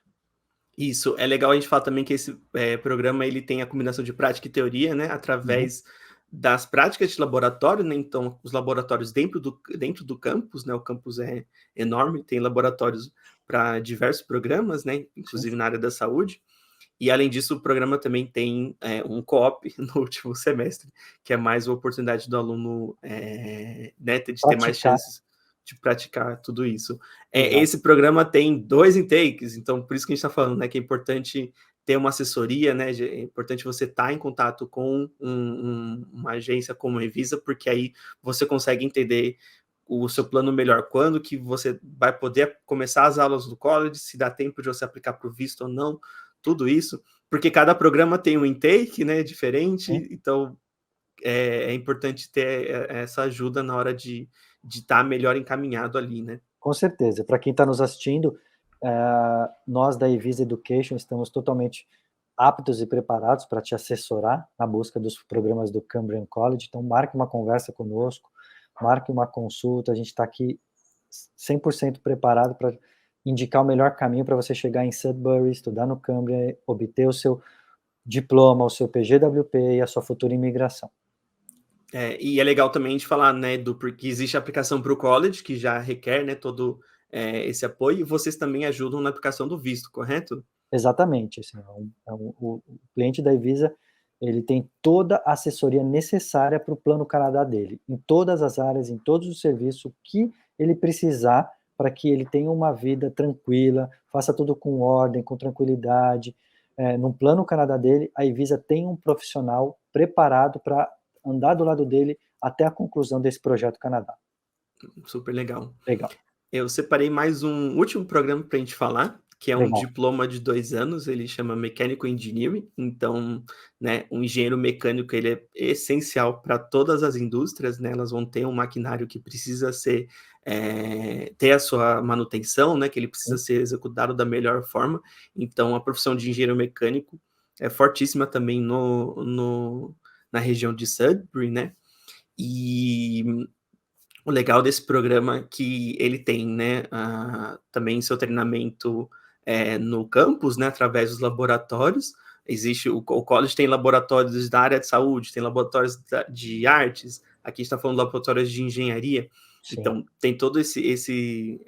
Speaker 2: Isso, é legal a gente falar também que esse programa ele tem a combinação de prática e teoria, né,
Speaker 1: Uhum.
Speaker 2: através das práticas de laboratório, né, então os laboratórios dentro do campus, né, o campus é enorme, tem laboratórios para diversos programas, né,
Speaker 1: Sim.
Speaker 2: inclusive na área da saúde, e além disso o programa também tem um co-op no último semestre, que é mais uma oportunidade do aluno né, de ter mais
Speaker 1: Praticar,
Speaker 2: chances de praticar tudo isso.
Speaker 1: exato.
Speaker 2: Esse programa tem 2 intakes, então por isso que a gente está falando, né, que é importante ter uma assessoria, né, é importante você estar em contato com uma agência como a Evisa, porque aí você consegue entender o seu plano melhor, quando que você vai poder começar as aulas do college, se dá tempo de você aplicar para o visto ou não, tudo isso, porque cada programa tem um intake, né, diferente,
Speaker 1: Sim,
Speaker 2: então é importante ter essa ajuda na hora de estar melhor encaminhado ali, né.
Speaker 1: com certeza. Para quem está nos assistindo, nós da Evisa Education estamos totalmente aptos e preparados para te assessorar na busca dos programas do Cambrian College, então marque uma conversa conosco, marque uma consulta, a gente está aqui 100% preparado para indicar o melhor caminho para você chegar em Sudbury, estudar no Cambria, obter o seu diploma, o seu PGWP e a sua futura imigração.
Speaker 2: E é legal também de falar, né, porque existe a aplicação para o college, que já requer, né, todo esse apoio, e vocês também ajudam na aplicação do visto, correto?
Speaker 1: Exatamente, assim, o cliente da Evisa, ele tem toda a assessoria necessária para o Plano Canadá dele, em todas as áreas, em todos os serviços, o que ele precisar para que ele tenha uma vida tranquila, faça tudo com ordem, com tranquilidade. No Plano Canadá dele, a Evisa tem um profissional preparado para andar do lado dele até a conclusão desse projeto Canadá.
Speaker 2: Super legal.
Speaker 1: Legal,
Speaker 2: Eu separei mais um último programa para a gente falar, que é um
Speaker 1: legal.
Speaker 2: diploma de 2 anos, ele chama Mechanical Engineering. Então, né, um engenheiro mecânico, ele é essencial para todas as indústrias, né, elas vão ter um maquinário que precisa ser, ter a sua manutenção, né, que ele precisa
Speaker 1: Sim,
Speaker 2: ser executado da melhor forma. Então, a profissão de engenheiro mecânico é fortíssima também na região de Sudbury, né, e o legal desse programa é que ele tem, né, também seu treinamento no campus, né, através dos laboratórios. Existe o college tem laboratórios da área de saúde, tem laboratórios de artes, aqui está falando de laboratórios de engenharia.
Speaker 1: sim,
Speaker 2: Então, tem todo essa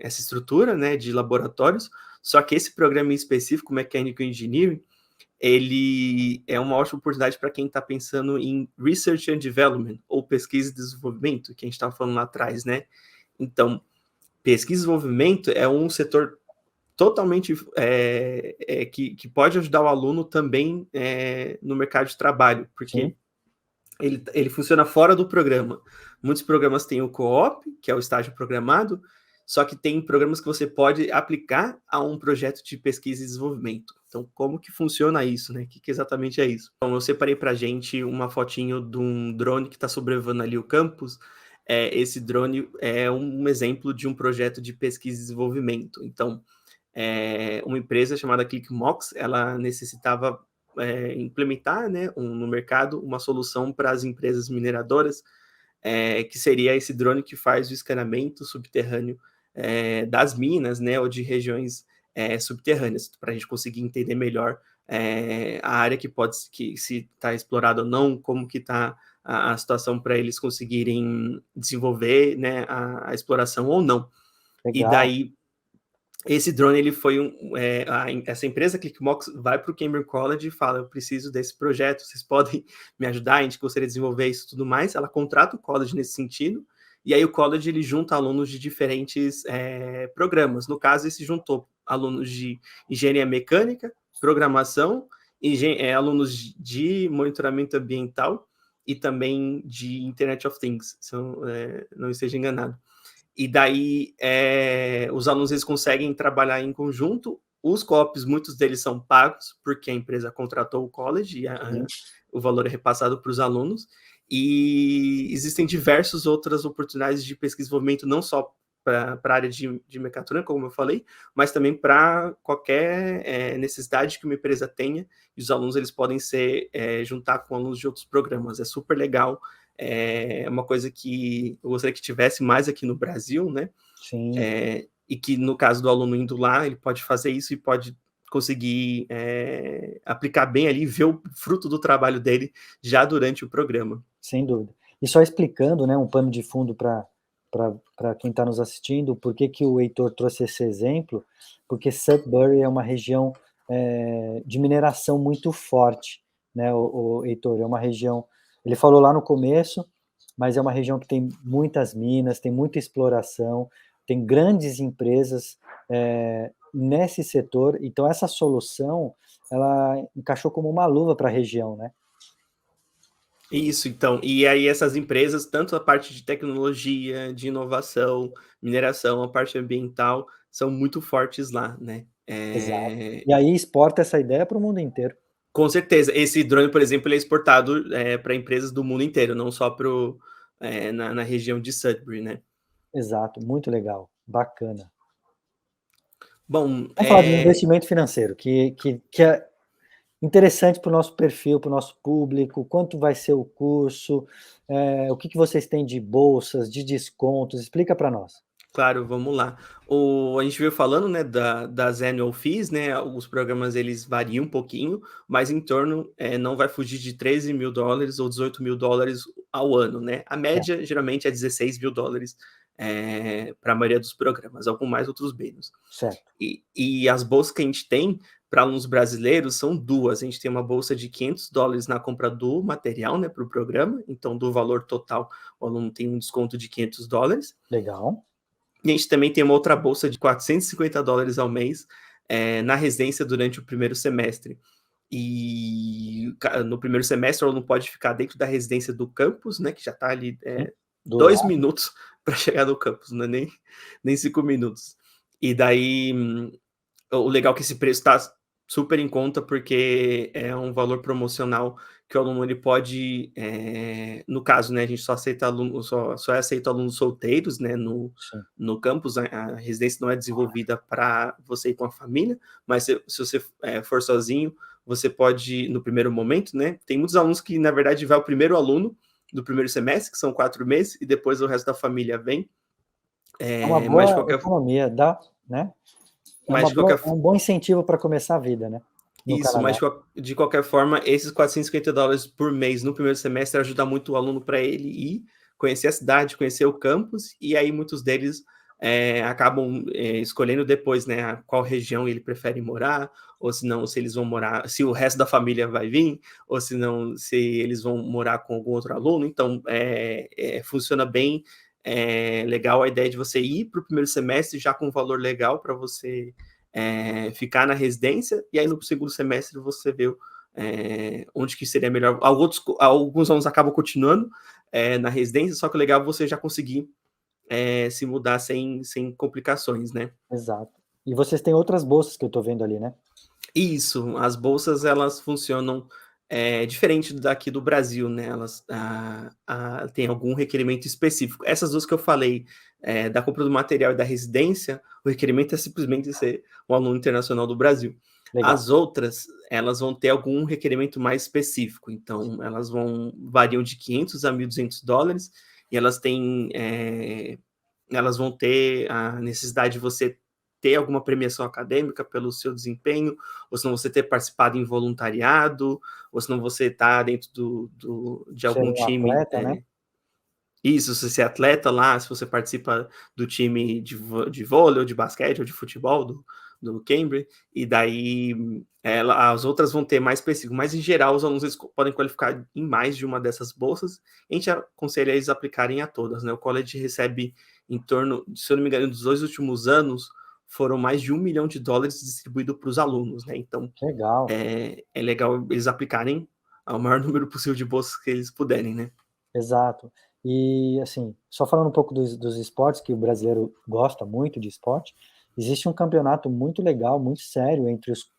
Speaker 2: estrutura, né, de laboratórios, só que esse programa em específico, Mechanical Engineering, ele é uma ótima oportunidade para quem está pensando em research and development, ou pesquisa e desenvolvimento, que a gente estava falando lá atrás, né? Então, pesquisa e desenvolvimento é um setor totalmente que pode ajudar o aluno também no mercado de trabalho, porque
Speaker 1: sim,
Speaker 2: ele funciona fora do programa. Muitos programas têm o co-op, que é o estágio programado, só que tem programas que você pode aplicar a um projeto de pesquisa e desenvolvimento. Então, como que funciona isso, né? O que exatamente é isso? Então, eu separei para a gente uma fotinho de um drone que está sobrevoando ali o campus. Esse drone é um exemplo de um projeto de pesquisa e desenvolvimento. Então, uma empresa chamada ClickMox, ela necessitava implementar, né, no mercado uma solução para as empresas mineradoras, que seria esse drone que faz o escaneamento subterrâneo das minas, né, ou de regiões subterrâneas, para a gente conseguir entender melhor a área que se está explorada ou não, como que está a situação para eles conseguirem desenvolver, né, a exploração ou não. E
Speaker 1: legal.
Speaker 2: daí esse drone, ele foi essa empresa Clickmox vai para o Cambridge College e fala, eu preciso desse projeto, vocês podem me ajudar, a gente gostaria de desenvolver isso e tudo mais. Ela contrata o college nesse sentido, e aí o college ele junta alunos de diferentes programas. No caso, esse juntou alunos de engenharia mecânica, programação, alunos de monitoramento ambiental e também de Internet of Things, se eu não esteja enganado. E daí os alunos eles conseguem trabalhar em conjunto. Os co-ops, muitos deles são pagos, porque a empresa contratou o college e
Speaker 1: Sim,
Speaker 2: o valor é repassado para os alunos. E existem diversas outras oportunidades de pesquisa e desenvolvimento, não só para a área de mecatrônica, como eu falei, mas também para qualquer necessidade que uma empresa tenha. E os alunos eles podem juntar com alunos de outros programas. É super legal. É uma coisa que eu gostaria que tivesse mais aqui no Brasil, né?
Speaker 1: sim.
Speaker 2: E que, no caso do aluno indo lá, ele pode fazer isso e pode conseguir aplicar bem ali, ver o fruto do trabalho dele já durante o programa.
Speaker 1: Sem dúvida. E só explicando, né, um pano de fundo para quem está nos assistindo, por que que o Heitor trouxe esse exemplo, porque Sudbury é uma região de mineração muito forte, né, o Heitor, é uma região, ele falou lá no começo, mas é uma região que tem muitas minas, tem muita exploração, tem grandes empresas nesse setor, então essa solução, ela encaixou como uma luva para a região, né?
Speaker 2: Isso, então. E aí essas empresas, tanto a parte de tecnologia, de inovação, mineração, a parte ambiental, são muito fortes lá, né?
Speaker 1: Exato. E aí exporta essa ideia para o mundo inteiro.
Speaker 2: Com certeza. Esse drone, por exemplo, ele é exportado para empresas do mundo inteiro, não só na região de Sudbury, né?
Speaker 1: Exato, muito legal, bacana.
Speaker 2: Bom,
Speaker 1: Vamos falar de investimento financeiro, que é interessante para o nosso perfil, para o nosso público, quanto vai ser o curso, o que que vocês têm de bolsas, de descontos, explica para nós.
Speaker 2: claro, vamos lá. A gente veio falando, né, das annual fees, né? Os programas eles variam um pouquinho, mas em torno não vai fugir de US$ 13.000 ou US$ 18.000 ao ano, né? A
Speaker 1: Certo,
Speaker 2: média geralmente é US$ 16.000 para a maioria dos programas, alguns mais, outros menos.
Speaker 1: certo.
Speaker 2: E as bolsas que a gente tem para alunos brasileiros são duas. A gente tem uma bolsa de US$ 500 na compra do material, né, para o programa. Então, do valor total, o aluno tem um desconto de US$ 500.
Speaker 1: Legal.
Speaker 2: E a gente também tem uma outra bolsa de US$ 450 ao mês na residência durante o primeiro semestre. E no primeiro semestre, o aluno pode ficar dentro da residência do campus, né, que já está ali
Speaker 1: Sim, do
Speaker 2: 2
Speaker 1: lado.
Speaker 2: minutos para chegar no campus, não é nem 5 minutos. E daí, o legal é que esse preço está super em conta, porque é um valor promocional que o aluno ele pode, no caso, né, a gente só aceita aluno, só aceita alunos solteiros, né,
Speaker 1: Sim.
Speaker 2: no campus, a residência não é desenvolvida para você ir com a família, mas se você for sozinho, você pode, no primeiro momento, né, tem muitos alunos que, na verdade, vai o primeiro aluno do primeiro semestre, que são 4 meses, e depois o resto da família vem,
Speaker 1: É uma
Speaker 2: mas de
Speaker 1: boa
Speaker 2: qualquer
Speaker 1: economia, dá, né,
Speaker 2: mas de qualquer
Speaker 1: é um bom incentivo para começar a vida, né, no
Speaker 2: Isso, mas
Speaker 1: Canadá.
Speaker 2: de qualquer forma, esses $450 por mês no primeiro semestre ajuda muito o aluno para ele ir conhecer a cidade, conhecer o campus, e aí muitos deles acabam escolhendo depois, né, qual região ele prefere morar, ou se não, se eles vão morar, se o resto da família vai vir, ou se não, se eles vão morar com algum outro aluno. Então, funciona bem legal a ideia de você ir para o primeiro semestre já com um valor legal para você ficar na residência, e aí no segundo semestre você vê onde que seria melhor. Alguns alunos acabam continuando na residência, só que o legal é você já conseguir se mudar sem complicações, né?
Speaker 1: Exato. E vocês têm outras bolsas que eu estou vendo ali, né?
Speaker 2: Isso, as bolsas elas funcionam diferente daqui do Brasil, né? Elas têm algum requerimento específico. Essas duas que eu falei, da compra do material e da residência, o requerimento é simplesmente ser um aluno internacional do Brasil.
Speaker 1: Legal.
Speaker 2: As outras, elas vão ter algum requerimento mais específico, então elas variam de $500 a $1.200, e elas vão ter a necessidade de você ter alguma premiação acadêmica pelo seu desempenho, ou se não você ter participado em voluntariado, ou se não você estar dentro de
Speaker 1: Ser
Speaker 2: algum
Speaker 1: um
Speaker 2: time.
Speaker 1: atleta, né?
Speaker 2: Isso, se você é atleta lá, se você participa do time de vôlei, ou de basquete, ou de futebol do Cambridge, e daí as outras vão ter mais específico, mas em geral os alunos podem qualificar em mais de uma dessas bolsas. A gente aconselha eles a aplicarem a todas, né? O college recebe em torno, se eu não me engano, dos 2 últimos anos, foram mais de $1 milhão distribuído para os alunos, né? Então
Speaker 1: Legal.
Speaker 2: é legal eles aplicarem ao maior número possível de bolsas que eles puderem, né?
Speaker 1: Exato. E, assim, só falando um pouco dos esportes, que o brasileiro gosta muito de esporte, existe um campeonato muito legal, muito sério entre os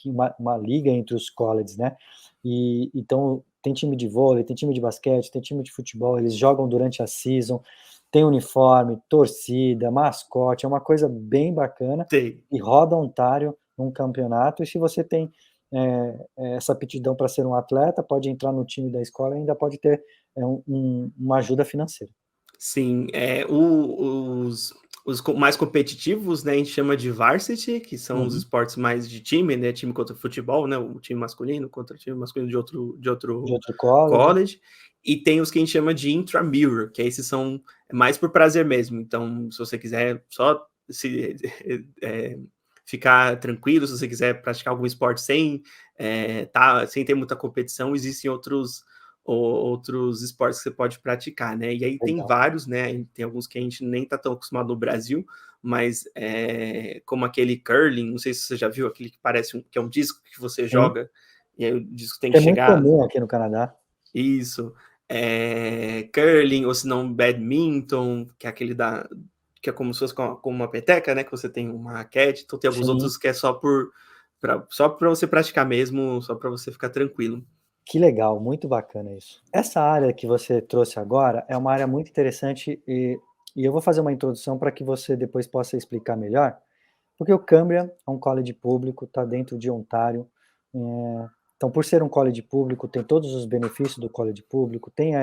Speaker 1: uma liga entre os colleges, né. E então tem time de vôlei, tem time de basquete, tem time de futebol, eles jogam durante a season, tem uniforme, torcida, mascote, é uma coisa bem bacana,
Speaker 2: Tem.
Speaker 1: e roda Ontário num campeonato. E se você tem, essa aptidão para ser um atleta, pode entrar no time da escola e ainda pode ter uma ajuda financeira.
Speaker 2: Sim, os mais competitivos, né, a gente chama de varsity, que são os
Speaker 1: Uhum.
Speaker 2: esportes mais de time, né, time contra futebol, né, o time masculino contra o time masculino de outro
Speaker 1: De outro college.
Speaker 2: college, e tem os que a gente chama de intramural, que esses são mais por prazer mesmo. Então, se você quiser só se ficar tranquilo, se você quiser praticar algum esporte sem ter muita competição, existem outros esportes que você pode praticar, né? E aí tem
Speaker 1: Legal.
Speaker 2: vários, né? Tem alguns que a gente nem tá tão acostumado no Brasil, mas como aquele curling, não sei se você já viu, aquele que parece que é um disco que você
Speaker 1: Sim,
Speaker 2: joga, e aí o disco tem
Speaker 1: que
Speaker 2: que
Speaker 1: é muito
Speaker 2: chegar.
Speaker 1: comum aqui no Canadá.
Speaker 2: Isso. Curling, ou se não badminton, que é aquele que é como se fosse com uma peteca, né? Que você tem uma raquete. Então tem alguns
Speaker 1: Sim,
Speaker 2: outros que é só para você praticar mesmo, só para você ficar tranquilo.
Speaker 1: que legal, muito bacana isso. Essa área que você trouxe agora é uma área muito interessante, e eu vou fazer uma introdução para que você depois possa explicar melhor, porque o Cambria é um college público, está dentro de Ontário, então por ser um college público, tem todos os benefícios do college público, tem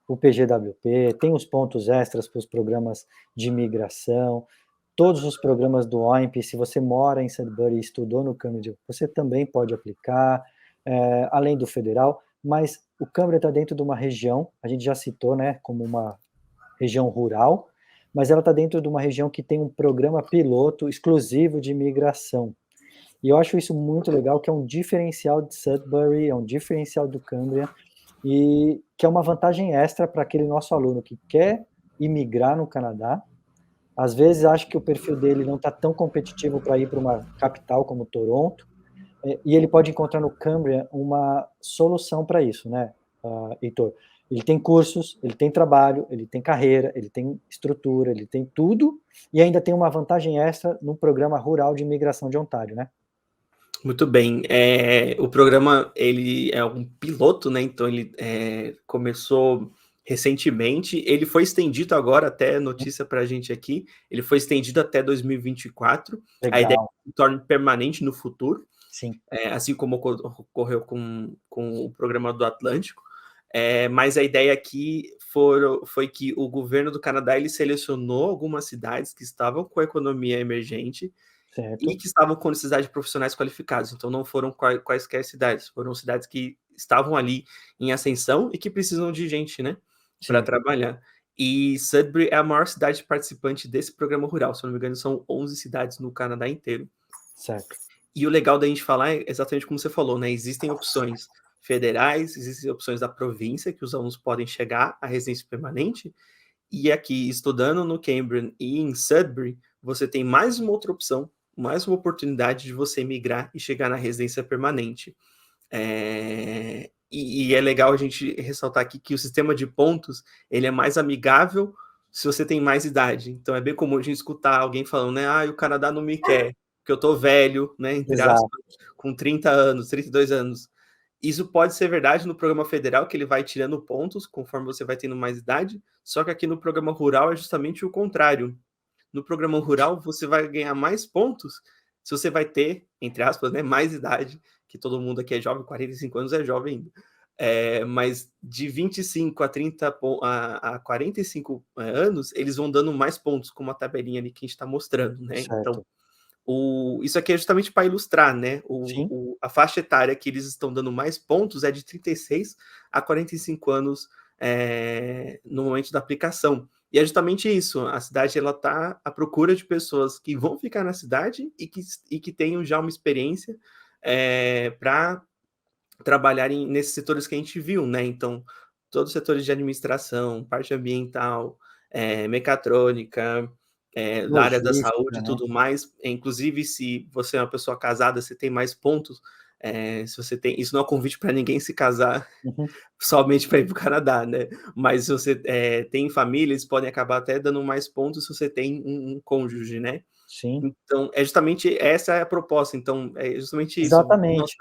Speaker 1: o PGWP, tem os pontos extras para os programas de imigração, todos os programas do OIMP. Se você mora em Sudbury e estudou no Cambridge, você também pode aplicar, além do federal, mas o Cambridge está dentro de uma região, a gente já citou, né, como uma região rural, mas ela está dentro de uma região que tem um programa piloto exclusivo de imigração. E eu acho isso muito legal, que é um diferencial de Sudbury, é um diferencial do Cambria, e que é uma vantagem extra para aquele nosso aluno que quer imigrar no Canadá. Às vezes acho que o perfil dele não está tão competitivo para ir para uma capital como Toronto, e ele pode encontrar no Cambria uma solução para isso, né, Heitor? Ele tem cursos, ele tem trabalho, ele tem carreira, ele tem estrutura, ele tem tudo, e ainda tem uma vantagem extra no Programa Rural de Imigração de Ontário, né?
Speaker 2: Muito bem. O programa, ele é um piloto, né, então ele, começou recentemente, ele foi estendido agora, até notícia pra gente aqui, ele foi estendido até 2024, a ideia é
Speaker 1: Legal,
Speaker 2: que se torne permanente no futuro,
Speaker 1: sim,
Speaker 2: assim como ocorreu com o programa do Atlântico, mas a ideia aqui foi que o governo do Canadá, ele selecionou algumas cidades que estavam com a economia emergente, e
Speaker 1: certo,
Speaker 2: que estavam com necessidade de profissionais qualificados. Então, não foram quaisquer cidades, foram cidades que estavam ali em ascensão e que precisam de gente, né, para
Speaker 1: sim,
Speaker 2: trabalhar. E Sudbury é a maior cidade participante desse programa rural. Se eu não me engano, são 11 cidades no Canadá inteiro.
Speaker 1: certo,
Speaker 2: E o legal da gente falar é exatamente como você falou, né? Existem opções federais, existem opções da província que os alunos podem chegar à residência permanente. E aqui, estudando no Cambridge e em Sudbury, você tem mais uma outra opção, mais uma oportunidade de você migrar e chegar na residência permanente. E é legal a gente ressaltar aqui que o sistema de pontos, ele é mais amigável se você tem mais idade. Então é bem comum a gente escutar alguém falando, né, o Canadá não me quer, porque eu tô velho, né, entre
Speaker 1: exato,
Speaker 2: aspas, com 30 anos, 32 anos. Isso pode ser verdade no programa federal, que ele vai tirando pontos conforme você vai tendo mais idade, só que aqui no programa rural é justamente o contrário. No programa rural, você vai ganhar mais pontos se você vai ter, entre aspas, né, mais idade, que todo mundo aqui é jovem, 45 anos é jovem ainda. Mas de 25 a 30 a 45 anos, eles vão dando mais pontos, como a tabelinha ali que a gente está mostrando, né? Então,
Speaker 1: certo,
Speaker 2: isso aqui é justamente para ilustrar, né?
Speaker 1: sim,
Speaker 2: A faixa etária que eles estão dando mais pontos é de 36 a 45 anos no momento da aplicação. E é justamente isso, a cidade ela está à procura de pessoas que vão ficar na cidade e que tenham já uma experiência para trabalharem nesses setores que a gente viu, né? Então, todos os setores de administração, parte ambiental, mecatrônica, da área da saúde
Speaker 1: logística,
Speaker 2: e
Speaker 1: né?
Speaker 2: tudo mais. Inclusive, se você é uma pessoa casada, você tem mais pontos. Se você tem, isso não é um convite para ninguém se casar
Speaker 1: Uhum.
Speaker 2: somente para ir para o Canadá, né? Mas se você tem família, eles podem acabar até dando mais pontos se você tem um cônjuge, né?
Speaker 1: Sim,
Speaker 2: Então, é justamente essa é a proposta. Então, é justamente isso. Nossa,
Speaker 1: exatamente.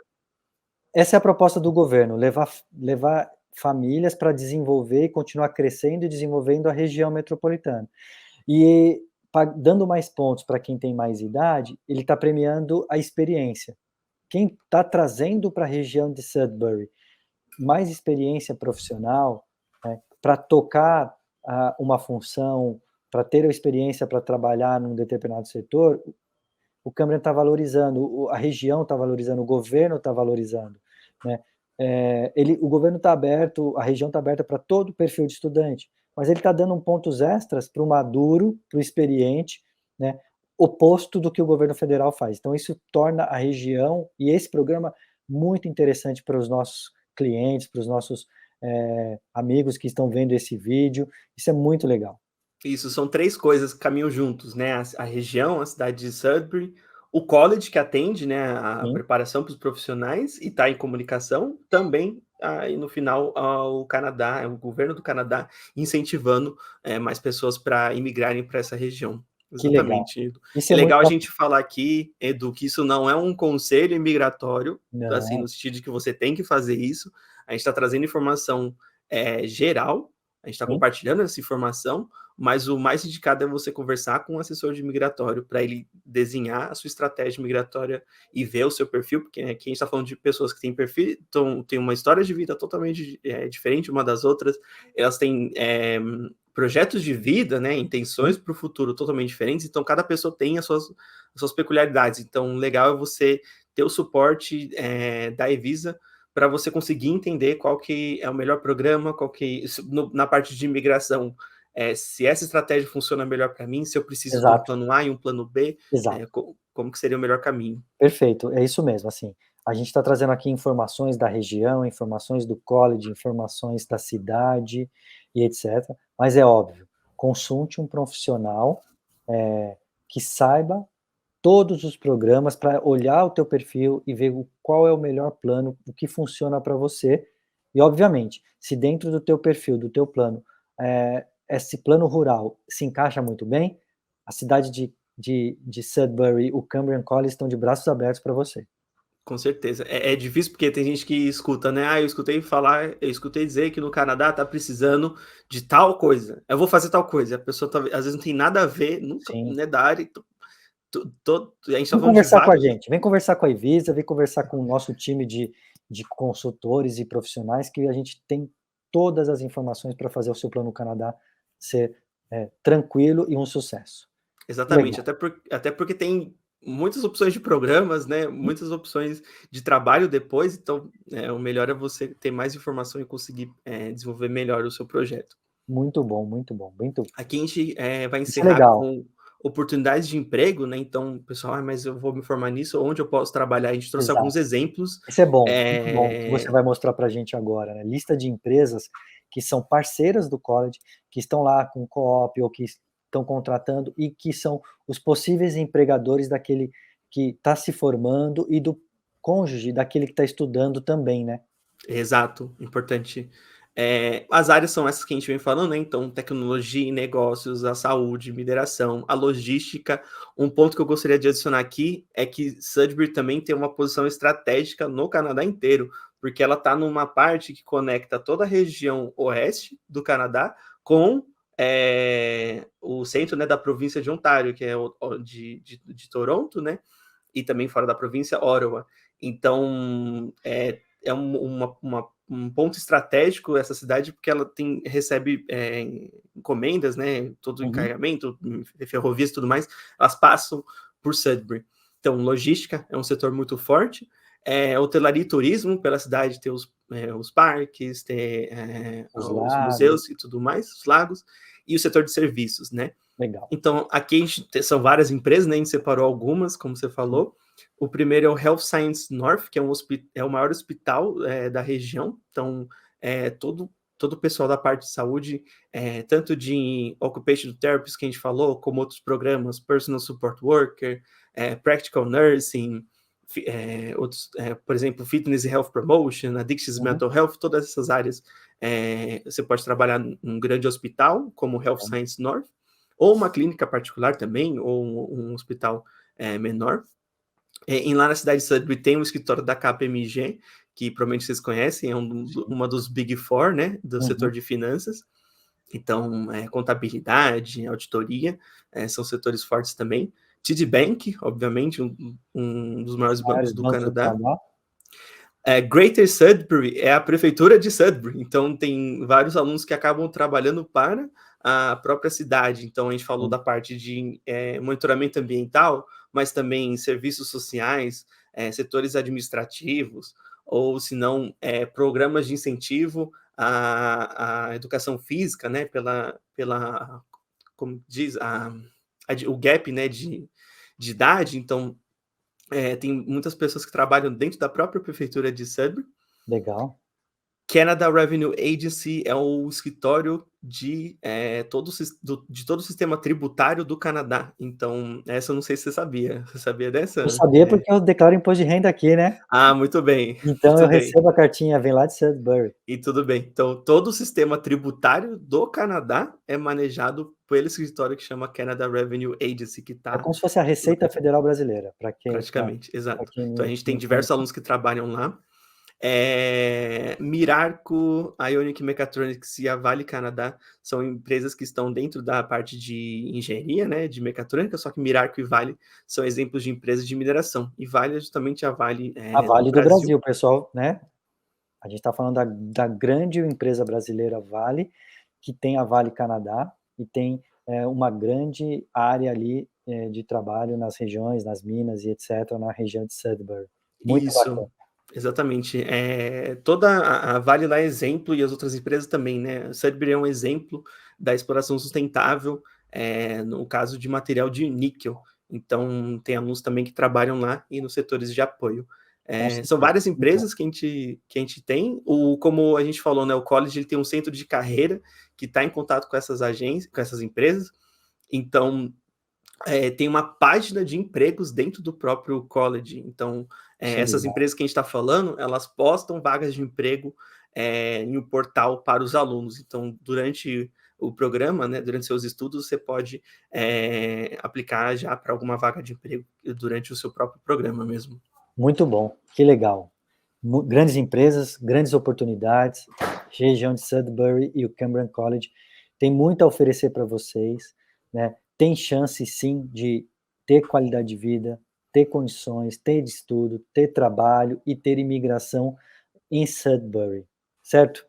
Speaker 1: Essa é a proposta do governo, levar famílias para desenvolver e continuar crescendo e desenvolvendo a região metropolitana. E dando mais pontos para quem tem mais idade, ele está premiando a experiência. Quem está trazendo para a região de Sudbury mais experiência profissional, né, para tocar uma função, para ter a experiência para trabalhar num determinado setor, o Câmara está valorizando, a região está valorizando, o governo está valorizando, né? O governo está aberto, a região está aberta para todo o perfil de estudante, mas ele está dando pontos extras para o maduro, para o experiente, né? Oposto do que o governo federal faz. Então isso torna a região e esse programa muito interessante para os nossos clientes, para os nossos amigos que estão vendo esse vídeo. Isso é muito legal.
Speaker 2: isso, são 3 coisas que caminham juntos, né, a região, a cidade de Sudbury, o college que atende, né, a
Speaker 1: Sim,
Speaker 2: preparação para os profissionais e está em comunicação, também, e no final, o Canadá, o governo do Canadá incentivando, mais pessoas para imigrarem para essa região.
Speaker 1: que legal.
Speaker 2: Exatamente, Edu.
Speaker 1: Isso
Speaker 2: É
Speaker 1: é muito
Speaker 2: legal a
Speaker 1: bacana.
Speaker 2: gente falar aqui, Edu, que isso não é um conselho imigratório, assim,
Speaker 1: Não,
Speaker 2: no sentido de que você tem que fazer isso, a gente está trazendo informação, geral, a gente está
Speaker 1: sim,
Speaker 2: compartilhando essa informação, mas o mais indicado é você conversar com um assessor de migratório para ele desenhar a sua estratégia migratória e ver o seu perfil, porque aqui a gente está falando de pessoas que têm perfil, têm uma história de vida totalmente diferente uma das outras, elas têm projetos de vida, né, intenções
Speaker 1: sim,
Speaker 2: para o futuro totalmente diferentes, então cada pessoa tem as suas peculiaridades. Então, legal é você ter o suporte da Evisa para você conseguir entender qual que é o melhor programa, qual que na parte de imigração, se essa estratégia funciona melhor para mim, se eu preciso de um
Speaker 1: exato,
Speaker 2: plano A e um plano B,
Speaker 1: exato.
Speaker 2: como que seria o melhor caminho.
Speaker 1: Perfeito, é isso mesmo, assim, a gente está trazendo aqui informações da região, informações do college, informações da cidade e etcétera, mas é óbvio, consulte um profissional, que saiba todos os programas para olhar o teu perfil e ver qual é o melhor plano, o que funciona para você, E, obviamente, se dentro do teu perfil, do teu plano, esse plano rural se encaixa muito bem, a cidade de Sudbury, o Cambrian College estão de braços abertos para você.
Speaker 2: Com certeza. É difícil porque tem gente que escuta, né: "Ah, eu escutei dizer que no Canadá tá precisando de tal coisa, eu vou fazer tal coisa", a pessoa às vezes não tem nada a ver, nunca,
Speaker 1: Sim.
Speaker 2: né, da área e a gente tá
Speaker 1: Vem
Speaker 2: falando de
Speaker 1: conversar com a
Speaker 2: vagas.
Speaker 1: gente, vem conversar com aIvisa, vem conversar com o nosso time de consultores e profissionais, que a gente tem todas as informações para fazer o seu plano no Canadá ser, tranquilo e um sucesso. Que
Speaker 2: Exatamente,
Speaker 1: legal.
Speaker 2: até porque tem muitas opções de programas, né, muitas opções de trabalho depois, então, o melhor é você ter mais informação e conseguir, desenvolver melhor o seu projeto.
Speaker 1: Muito bom, muito bom, muito
Speaker 2: Aqui a gente, vai
Speaker 1: isso é
Speaker 2: encerrar
Speaker 1: legal.
Speaker 2: com oportunidades de emprego, né, então, pessoal: "Ah, mas eu vou me formar nisso, onde eu posso trabalhar?". A gente trouxe alguns
Speaker 1: Exato.
Speaker 2: exemplos,
Speaker 1: Isso é bom, muito bom, que você
Speaker 2: eh
Speaker 1: vai mostrar para a gente agora, né, lista de empresas que são parceiras do college, que estão lá com co-op ou que estão contratando e que são os possíveis empregadores daquele que está se formando e do cônjuge daquele que está estudando também, né.
Speaker 2: Exato, importante. As áreas são essas que a gente vem falando, né, então tecnologia e negócios, a saúde, mineração, a logística. Um ponto que eu gostaria de adicionar aqui é que Sudbury também tem uma posição estratégica no Canadá inteiro, porque ela está numa parte que conecta toda a região oeste do Canadá com, o centro, né, da província de Ontário, que é de Toronto, né, e também fora da província, Ottawa. Então, um ponto estratégico essa cidade, porque ela recebe encomendas, né, todo o
Speaker 1: Uhum.
Speaker 2: encarregamento, ferrovias e tudo mais, elas passam por Sudbury. Então, logística é um setor muito forte, hotelaria e turismo, pela cidade ter os parques, ter
Speaker 1: Os
Speaker 2: os
Speaker 1: lagos,
Speaker 2: museus e tudo mais, os lagos, e o setor de serviços, né.
Speaker 1: legal.
Speaker 2: Então, aqui a gente são várias empresas, né, a gente separou algumas, como você
Speaker 1: Sim.
Speaker 2: falou. O primeiro é o Health Science North, que é o maior hospital, da região. Então, todo o pessoal da parte de saúde, tanto de Occupational Therapist, que a gente falou, como outros programas, Personal Support Worker, Practical Nursing, outros, por exemplo, Fitness e Health Promotion, Addictions e
Speaker 1: Uhum.
Speaker 2: Mental Health, todas essas áreas, você pode trabalhar num grande hospital, como o Health
Speaker 1: Sim.
Speaker 2: Science North, ou uma clínica particular também, ou um hospital menor. Em lá na cidade de Sudbury tem um escritório da KPMG, que provavelmente vocês conhecem, é
Speaker 1: Sim.
Speaker 2: uma dos Big Four, né, do setor
Speaker 1: Uhum.
Speaker 2: de finanças. Então, contabilidade, auditoria, são setores fortes também. TD Bank, obviamente, um dos maiores bancos
Speaker 1: Maiores
Speaker 2: do
Speaker 1: bancos do
Speaker 2: Canadá.
Speaker 1: Canadá.
Speaker 2: Greater Sudbury é a prefeitura de Sudbury, então tem vários alunos que acabam trabalhando para a própria cidade. Então a gente falou
Speaker 1: Sim.
Speaker 2: da parte de monitoramento ambiental, mas também serviços sociais, setores administrativos, ou se não, programas de incentivo à educação física, né, como diz, o gap, né, de idade. Então, tem muitas pessoas que trabalham dentro da própria prefeitura de Sudbury.
Speaker 1: Legal.
Speaker 2: Canada Revenue Agency é o escritório de, todo o sistema tributário do Canadá. Então, essa eu não sei se você sabia. Você sabia
Speaker 1: Eu
Speaker 2: dessa?
Speaker 1: sabia porque eu declaro imposto de renda aqui, né.
Speaker 2: Muito bem,
Speaker 1: Então eu
Speaker 2: muito bem.
Speaker 1: recebo a cartinha, vem lá de Sudbury.
Speaker 2: E tudo bem. Então, todo o sistema tributário do Canadá é manejado pelo escritório que chama Canada Revenue Agency, que
Speaker 1: É
Speaker 2: está
Speaker 1: como se fosse a
Speaker 2: no
Speaker 1: Receita
Speaker 2: Canadá.
Speaker 1: Federal Brasileira,
Speaker 2: Praticamente,
Speaker 1: pra
Speaker 2: exato.
Speaker 1: quem
Speaker 2: Então a
Speaker 1: não
Speaker 2: gente tem
Speaker 1: não
Speaker 2: diversos
Speaker 1: conhece.
Speaker 2: alunos que trabalham lá. Mirarco, Ionic Mechatronics e a Vale Canadá são empresas que estão dentro da parte de engenharia, né, de mecatrônica, só que Mirarco e Vale são exemplos de empresas de mineração. E Vale é justamente a Vale,
Speaker 1: A
Speaker 2: do
Speaker 1: Vale do
Speaker 2: Brasil.
Speaker 1: Brasil, pessoal, né, a gente está falando da grande empresa brasileira Vale, que tem a Vale Canadá e tem, uma grande área ali, de trabalho nas regiões, nas minas e etcétera, na região de Sudbury. Muito
Speaker 2: Isso,
Speaker 1: bacana.
Speaker 2: exatamente. Toda a Vale lá é exemplo e as outras empresas também, né. Sudbury é um exemplo da exploração sustentável, no caso de material de níquel. Então tem alunos também que trabalham lá e nos setores de apoio.
Speaker 1: Com
Speaker 2: São
Speaker 1: certeza,
Speaker 2: várias
Speaker 1: muito bom.
Speaker 2: empresas que a gente tem. Como a gente falou, né, o college ele tem um centro de carreira que está em contato com essas agências, com essas empresas. Então tem uma página de empregos dentro do próprio college. Então,
Speaker 1: Isso é
Speaker 2: essas
Speaker 1: legal.
Speaker 2: empresas que a gente está falando, elas postam vagas de emprego, em um portal para os alunos. Então, durante o programa, né, durante seus estudos, você pode aplicar já para alguma vaga de emprego durante o seu próprio programa mesmo.
Speaker 1: Muito bom, que legal. Grandes empresas, grandes oportunidades, região de Sudbury e o Cambridge College tem muito a oferecer para vocês, né? Tem chance sim de ter qualidade de vida, ter condições, ter estudo, ter trabalho e ter imigração em Sudbury, certo?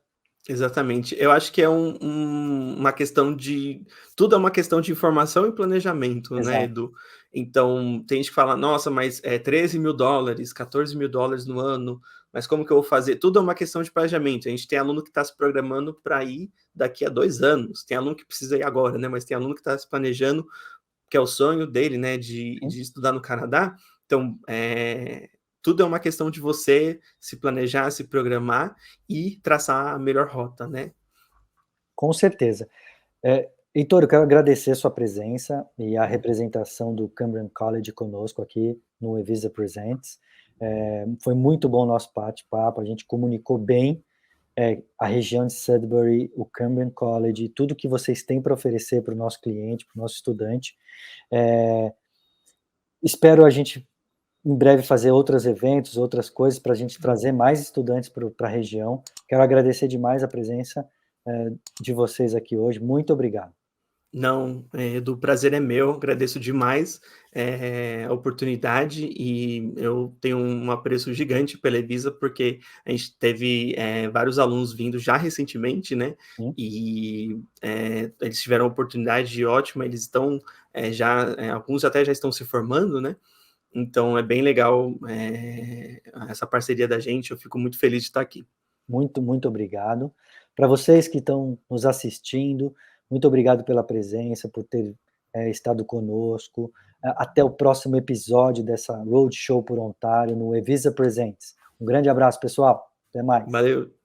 Speaker 2: Exatamente. Eu acho que é uma questão de... Tudo é uma questão de informação e planejamento, né,
Speaker 1: Exato.
Speaker 2: Edu? Então, tem gente que fala, nossa, mas é $13.000, $14.000 no ano, mas como que eu vou fazer? Tudo é uma questão de planejamento. A gente tem aluno que está se programando para ir daqui a 2 anos, tem aluno que precisa ir agora, né, mas tem aluno que está se planejando, que é o sonho dele, né, de estudar no Canadá. Então, tudo é uma questão de você se planejar, se programar e traçar a melhor rota, né?
Speaker 1: Com certeza. Heitor, eu quero agradecer a sua presença e a representação do Cambridge College conosco aqui no Evisa Presents. Foi muito bom o nosso bate-papo, a gente comunicou bem a região de Sudbury, o Cambridge College, tudo que vocês têm para oferecer para o nosso cliente, para o nosso estudante. Espero a gente em breve fazer outros eventos, outras coisas, para a gente trazer mais estudantes para a região. Quero agradecer demais a presença de vocês aqui hoje. Muito obrigado.
Speaker 2: Não, Edu, o prazer é meu, agradeço demais a oportunidade e eu tenho um apreço gigante pela Evisa, porque a gente teve vários alunos vindo já recentemente, né?
Speaker 1: Sim.
Speaker 2: E eles tiveram uma oportunidade ótima, eles estão alguns até já estão se formando, né? Então é bem legal essa parceria da gente, eu fico muito feliz de estar aqui.
Speaker 1: Muito, muito obrigado. Para vocês que estão nos assistindo, muito obrigado pela presença, por ter estado conosco. Até o próximo episódio dessa Roadshow por Ontário no Evisa Presents. Um grande abraço, pessoal. Até mais.
Speaker 2: Valeu!